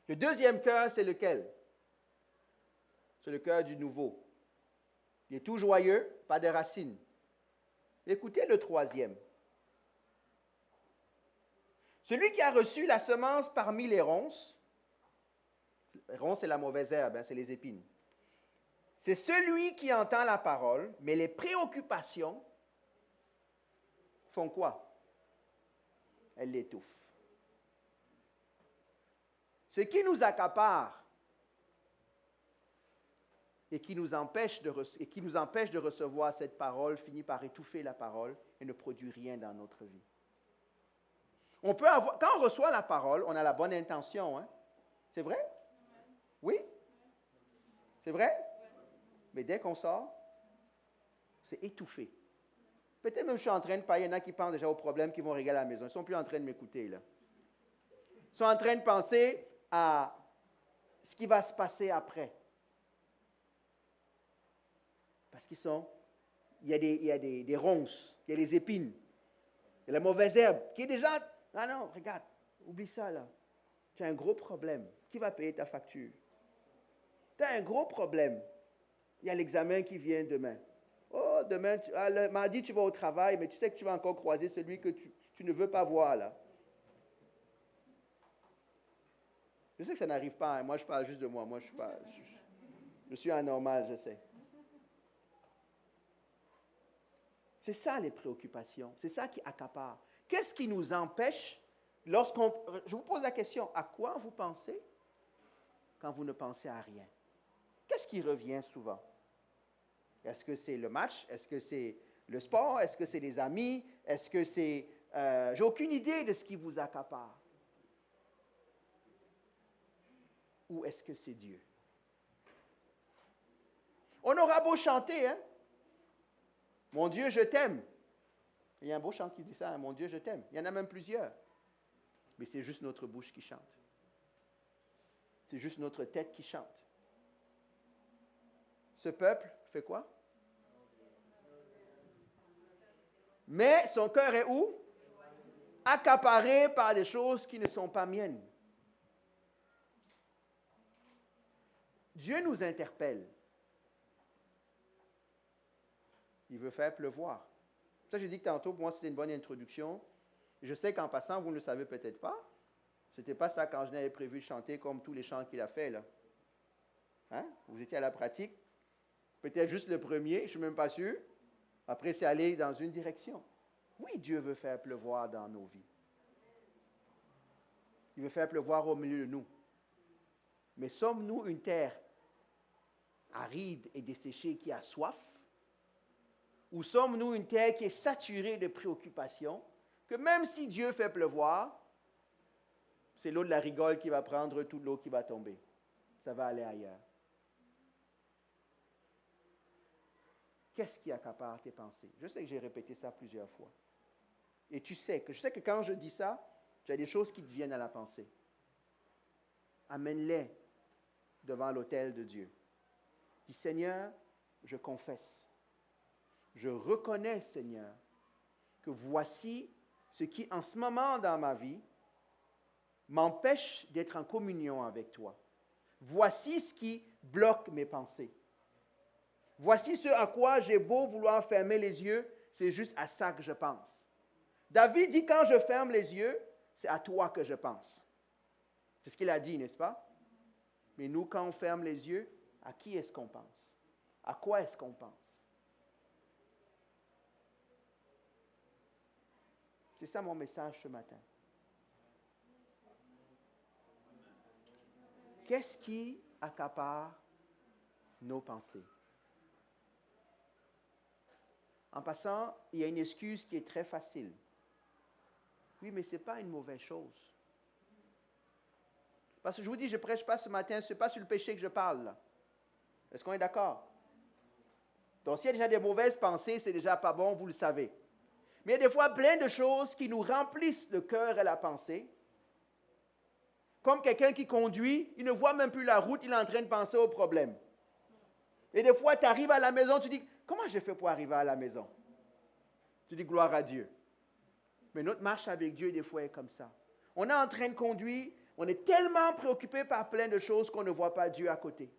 A: Le deuxième cœur, c'est lequel? C'est le cœur du nouveau. Il est tout joyeux, pas de racines. Écoutez le troisième. Celui qui a reçu la semence parmi les ronces, les ronces c'est la mauvaise herbe, hein, c'est les épines. C'est celui qui entend la parole, mais les préoccupations font quoi? Elles l'étouffent. Ce qui nous accapare et qui nous empêche de recevoir cette parole finit par étouffer la parole et ne produit rien dans notre vie. On peut avoir, quand on reçoit la parole, on a la bonne intention. Hein? C'est vrai? Oui? C'est vrai? Mais dès qu'on sort, c'est étouffé. Peut-être même je suis en train de parler, il y en a qui pensent déjà aux problèmes qui vont régler à la maison. Ils ne sont plus en train de m'écouter là. Ils sont en train de penser à ce qui va se passer après. Parce il y a des ronces, il y a des épines, il y a la mauvaise herbe qui est déjà, ah non, regarde, oublie ça là. Tu as un gros problème. Qui va payer ta facture? Tu as un gros problème. Il y a l'examen qui vient demain. Oh, demain, le mardi, tu vas au travail, mais tu sais que tu vas encore croiser celui que tu ne veux pas voir là. Je sais que ça n'arrive pas. Hein. Moi, je parle juste de moi. Moi, je suis anormal, je sais. C'est ça les préoccupations. C'est ça qui accapare. Qu'est-ce qui nous empêche je vous pose la question, à quoi vous pensez quand vous ne pensez à rien? Qu'est-ce qui revient souvent? Est-ce que c'est le match? Est-ce que c'est le sport? Est-ce que c'est les amis? Est-ce que c'est... j'ai aucune idée de ce qui vous accapare. Ou est-ce que c'est Dieu? On aura beau chanter, hein? Mon Dieu, je t'aime. Il y a un beau chant qui dit ça, hein? Mon Dieu, je t'aime. Il y en a même plusieurs. Mais c'est juste notre bouche qui chante. C'est juste notre tête qui chante. Ce peuple fait quoi? Mais son cœur est où? Accaparé par des choses qui ne sont pas miennes. Dieu nous interpelle. Il veut faire pleuvoir. Ça, j'ai dit que tantôt, pour moi, c'était une bonne introduction. Je sais qu'en passant, vous ne le savez peut-être pas. Ce n'était pas ça quand je n'avais prévu de chanter comme tous les chants qu'il a fait, là. Hein? Vous étiez à la pratique. Peut-être juste le premier, je ne suis même pas sûr. Après, c'est aller dans une direction. Oui, Dieu veut faire pleuvoir dans nos vies. Il veut faire pleuvoir au milieu de nous. Mais sommes-nous une terre aride et desséchée qui a soif? Ou sommes-nous une terre qui est saturée de préoccupations, que même si Dieu fait pleuvoir, c'est l'eau de la rigole qui va prendre toute l'eau qui va tomber. Ça va aller ailleurs. Qu'est-ce qui accapare tes pensées? Je sais que j'ai répété ça plusieurs fois. Et je sais que quand je dis ça, il y a des choses qui te viennent à la pensée. Amène-les devant l'autel de Dieu. Dis, Seigneur, je confesse. Je reconnais, Seigneur, que voici ce qui, en ce moment dans ma vie, m'empêche d'être en communion avec toi. Voici ce qui bloque mes pensées. Voici ce à quoi j'ai beau vouloir fermer les yeux, c'est juste à ça que je pense. David dit, quand je ferme les yeux, c'est à toi que je pense. C'est ce qu'il a dit, n'est-ce pas? Mais nous, quand on ferme les yeux, à qui est-ce qu'on pense? À quoi est-ce qu'on pense? C'est ça mon message ce matin. Qu'est-ce qui accapare nos pensées? En passant, il y a une excuse qui est très facile. Oui, mais ce n'est pas une mauvaise chose. Parce que je vous dis, je ne prêche pas ce matin, ce n'est pas sur le péché que je parle. Là. Est-ce qu'on est d'accord? Donc, s'il y a déjà des mauvaises pensées, c'est déjà pas bon, vous le savez. Mais il y a des fois plein de choses qui nous remplissent le cœur et la pensée. Comme quelqu'un qui conduit, il ne voit même plus la route, il est en train de penser au problème. Et des fois, tu arrives à la maison, tu dis, comment j'ai fait pour arriver à la maison? Tu dis, gloire à Dieu. Mais notre marche avec Dieu, des fois, est comme ça. On est en train de conduire, on est tellement préoccupé par plein de choses qu'on ne voit pas Dieu à côté.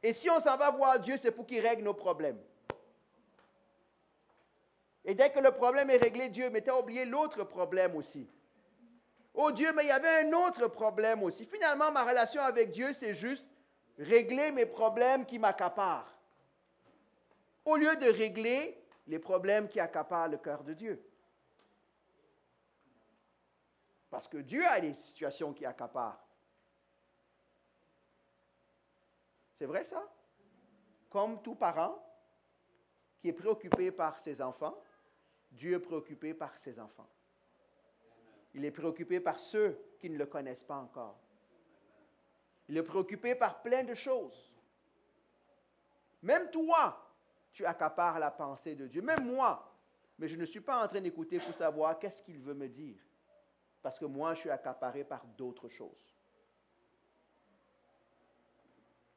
A: Et si on s'en va voir Dieu, c'est pour qu'il règle nos problèmes. Et dès que le problème est réglé, Dieu, mais tu as oublié l'autre problème aussi. Oh Dieu, mais il y avait un autre problème aussi. Finalement, ma relation avec Dieu, c'est juste régler mes problèmes qui m'accaparent. Au lieu de régler les problèmes qui accaparent le cœur de Dieu. Parce que Dieu a des situations qui accaparent. C'est vrai ça? Comme tout parent qui est préoccupé par ses enfants, Dieu est préoccupé par ses enfants. Il est préoccupé par ceux qui ne le connaissent pas encore. Il est préoccupé par plein de choses. Même toi, tu accapares la pensée de Dieu. Même moi. Mais je ne suis pas en train d'écouter pour savoir qu'est-ce qu'il veut me dire. Parce que moi, je suis accaparé par d'autres choses.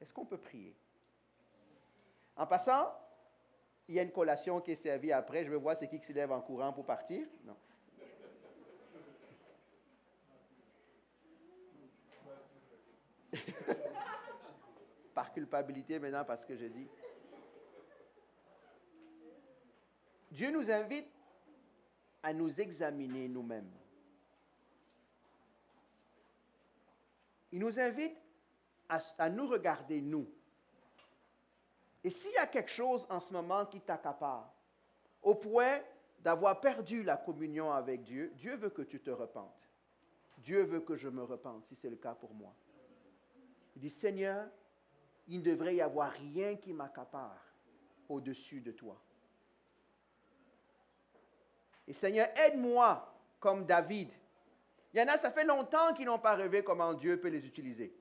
A: Est-ce qu'on peut prier? En passant, il y a une collation qui est servie après. Je vais voir c'est qui se lève en courant pour partir. Non. Par culpabilité maintenant, parce que je dis. Dieu nous invite à nous examiner nous-mêmes. Il nous invite à nous regarder nous. Et s'il y a quelque chose en ce moment qui t'accapare, au point d'avoir perdu la communion avec Dieu, Dieu veut que tu te repentes. Dieu veut que je me repente, si c'est le cas pour moi. Il dit, Seigneur, il ne devrait y avoir rien qui m'accapare au-dessus de toi. Et Seigneur, aide-moi comme David. Il y en a, ça fait longtemps qu'ils n'ont pas rêvé comment Dieu peut les utiliser.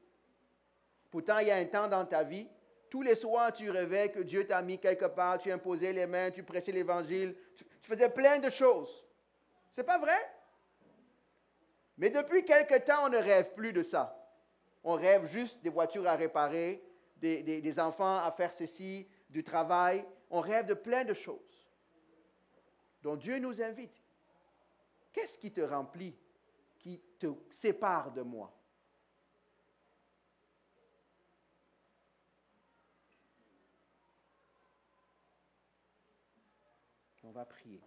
A: Pourtant, il y a un temps dans ta vie, tous les soirs, tu rêvais que Dieu t'a mis quelque part, tu imposais les mains, tu prêchais l'Évangile, tu faisais plein de choses. C'est pas vrai? Mais depuis quelque temps, on ne rêve plus de ça. On rêve juste des voitures à réparer, des enfants à faire ceci, du travail. On rêve de plein de choses. Donc Dieu nous invite. Qu'est-ce qui te remplit, qui te sépare de moi? On va prier.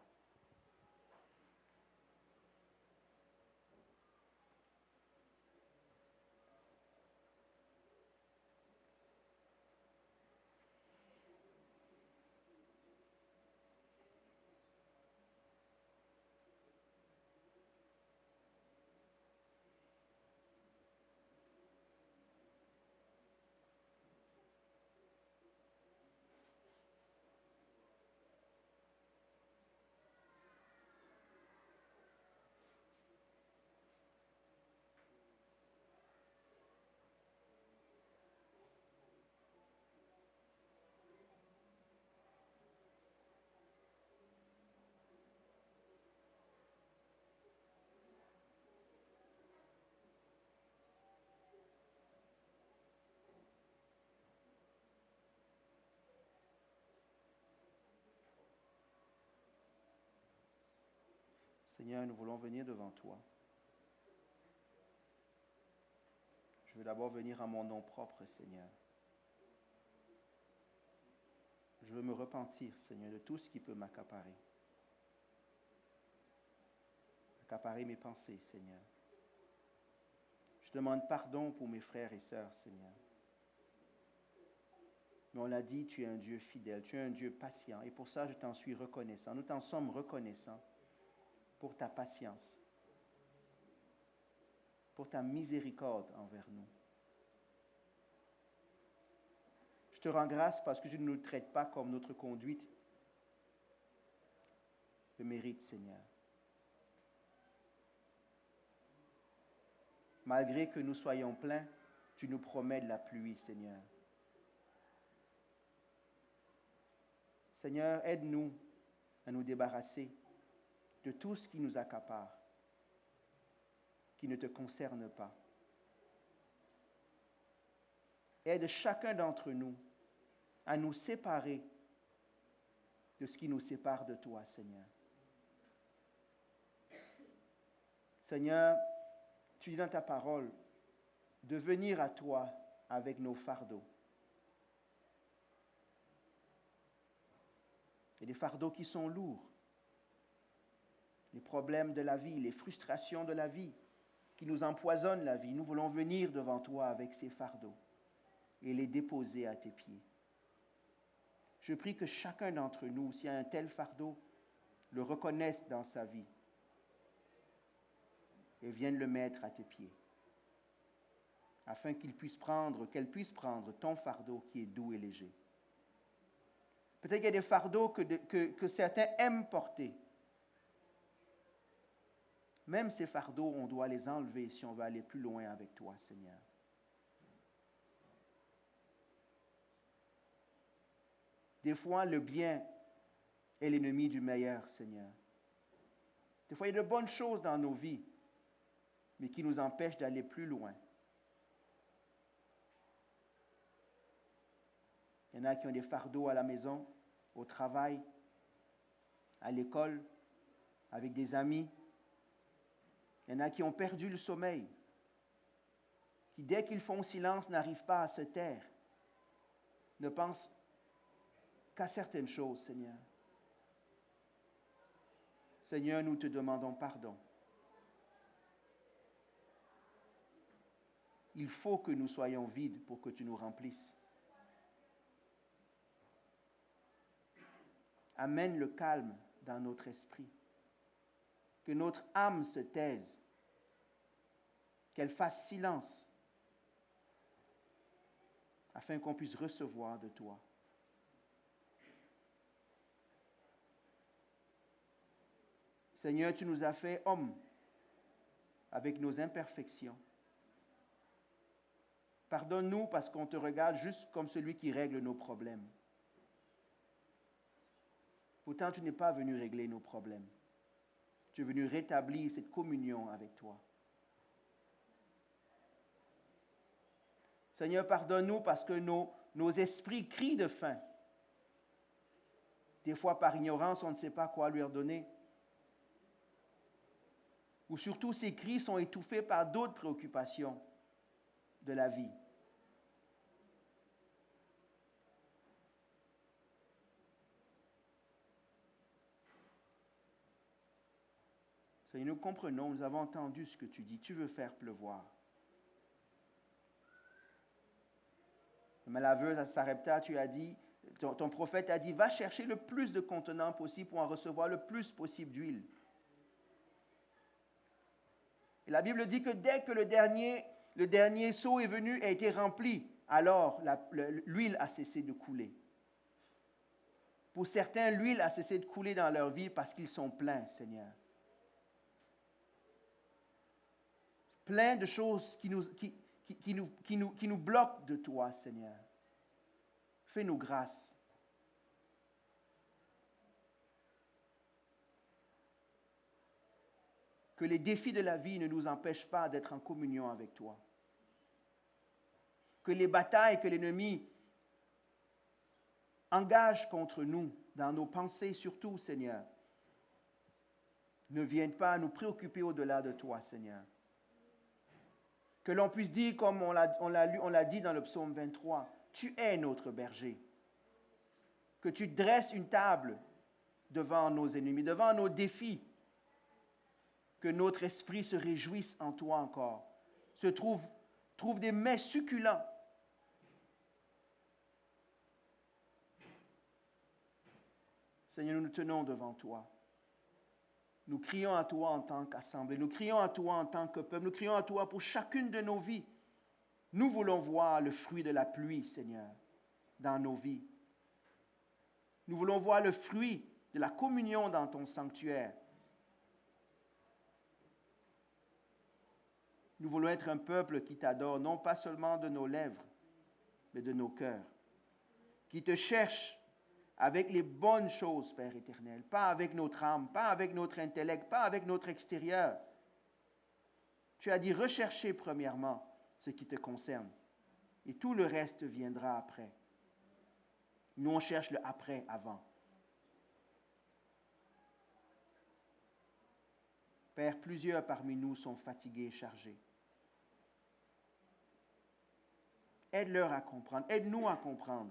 A: Seigneur, nous voulons venir devant toi. Je veux d'abord venir à mon nom propre, Seigneur. Je veux me repentir, Seigneur, de tout ce qui peut m'accaparer. Accaparer mes pensées, Seigneur. Je demande pardon pour mes frères et sœurs, Seigneur. Mais on l'a dit, tu es un Dieu fidèle, tu es un Dieu patient. Et pour ça, je t'en suis reconnaissant. Nous t'en sommes reconnaissants pour ta patience, pour ta miséricorde envers nous. Je te rends grâce parce que je ne nous traite pas comme notre conduite le mérite, Seigneur. Malgré que nous soyons pleins, tu nous promets de la pluie, Seigneur. Seigneur, aide-nous à nous débarrasser de tout ce qui nous accapare, qui ne te concerne pas. Aide chacun d'entre nous à nous séparer de ce qui nous sépare de toi, Seigneur. Seigneur, tu dis dans ta parole de venir à toi avec nos fardeaux. Et des fardeaux qui sont lourds. Les problèmes de la vie, les frustrations de la vie qui nous empoisonnent la vie. Nous voulons venir devant toi avec ces fardeaux et les déposer à tes pieds. Je prie que chacun d'entre nous, s'il y a un tel fardeau, le reconnaisse dans sa vie et vienne le mettre à tes pieds, afin qu'elle puisse prendre ton fardeau qui est doux et léger. Peut-être qu'il y a des fardeaux que certains aiment porter. Même ces fardeaux, on doit les enlever si on veut aller plus loin avec toi, Seigneur. Des fois, le bien est l'ennemi du meilleur, Seigneur. Des fois, il y a de bonnes choses dans nos vies, mais qui nous empêchent d'aller plus loin. Il y en a qui ont des fardeaux à la maison, au travail, à l'école, avec des amis. Il y en a qui ont perdu le sommeil, qui dès qu'ils font silence n'arrivent pas à se taire, ne pensent qu'à certaines choses, Seigneur. Seigneur, nous te demandons pardon. Il faut que nous soyons vides pour que tu nous remplisses. Amène le calme dans notre esprit. Que notre âme se taise. Qu'elle fasse silence. Afin qu'on puisse recevoir de toi. Seigneur, tu nous as fait hommes avec nos imperfections. Pardonne-nous parce qu'on te regarde juste comme celui qui règle nos problèmes. Pourtant, tu n'es pas venu régler nos problèmes. Tu es venu rétablir cette communion avec toi. Seigneur, pardonne-nous parce que nos esprits crient de faim. Des fois, par ignorance, on ne sait pas quoi leur donner. Ou surtout, ces cris sont étouffés par d'autres préoccupations de la vie. Seigneur, nous comprenons, nous avons entendu ce que tu dis. Tu veux faire pleuvoir. Mais la veuve à Sarepta, tu as dit, ton prophète a dit, va chercher le plus de contenants possible pour en recevoir le plus possible d'huile. Et la Bible dit que dès que le dernier seau est venu, a été rempli, alors l'huile a cessé de couler. Pour certains, l'huile a cessé de couler dans leur vie parce qu'ils sont pleins, Seigneur. Plein de choses qui nous bloquent de toi, Seigneur. Fais-nous grâce. Que les défis de la vie ne nous empêchent pas d'être en communion avec toi. Que les batailles que l'ennemi engage contre nous, dans nos pensées surtout, Seigneur, ne vienne pas nous préoccuper au-delà de toi, Seigneur. Que l'on puisse dire, comme on l'a dit dans le psaume 23, tu es notre berger. Que tu dresses une table devant nos ennemis, devant nos défis. Que notre esprit se réjouisse en toi encore. Trouve des mets succulents. Seigneur, nous nous tenons devant toi. Nous crions à toi en tant qu'assemblée. Nous crions à toi en tant que peuple. Nous crions à toi pour chacune de nos vies. Nous voulons voir le fruit de la pluie, Seigneur, dans nos vies. Nous voulons voir le fruit de la communion dans ton sanctuaire. Nous voulons être un peuple qui t'adore, non pas seulement de nos lèvres, mais de nos cœurs. Qui te cherche avec les bonnes choses, Père éternel, pas avec notre âme, pas avec notre intellect, pas avec notre extérieur. Tu as dit rechercher premièrement ce qui te concerne, et tout le reste viendra après. Nous, on cherche le après, avant. Père, plusieurs parmi nous sont fatigués et chargés. Aide-leur à comprendre, aide-nous à comprendre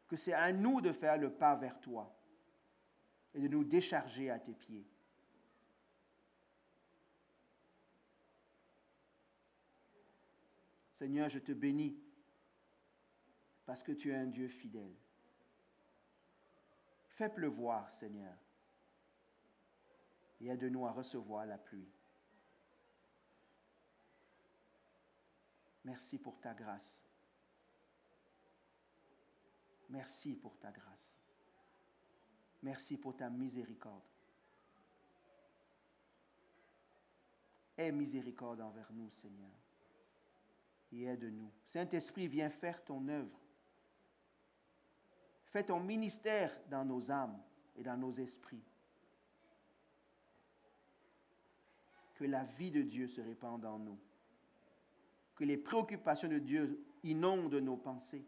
A: que c'est à nous de faire le pas vers toi et de nous décharger à tes pieds. Seigneur, je te bénis parce que tu es un Dieu fidèle. Fais pleuvoir, Seigneur, et aide-nous à recevoir la pluie. Merci pour ta grâce. Merci pour ta grâce. Merci pour ta miséricorde. Aie miséricorde envers nous, Seigneur, et aide-nous. Saint-Esprit, viens faire ton œuvre. Fais ton ministère dans nos âmes et dans nos esprits. Que la vie de Dieu se répande en nous. Que les préoccupations de Dieu inondent nos pensées.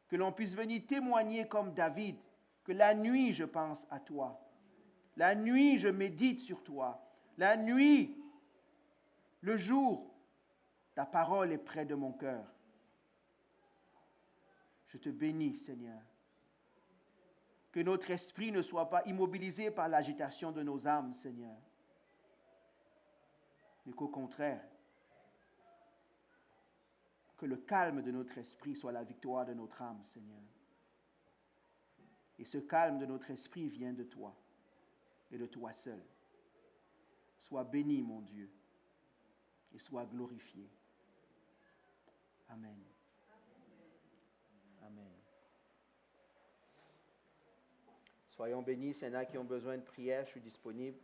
A: Que l'on puisse venir témoigner comme David, que la nuit je pense à toi. La nuit je médite sur toi. La nuit, le jour, ta parole est près de mon cœur. Je te bénis, Seigneur. Que notre esprit ne soit pas immobilisé par l'agitation de nos âmes, Seigneur. Mais qu'au contraire, que le calme de notre esprit soit la victoire de notre âme, Seigneur. Et ce calme de notre esprit vient de toi et de toi seul. Sois béni, mon Dieu, et sois glorifié. Amen. Amen. Soyons bénis. S'il y en a qui ont besoin de prière, je suis disponible.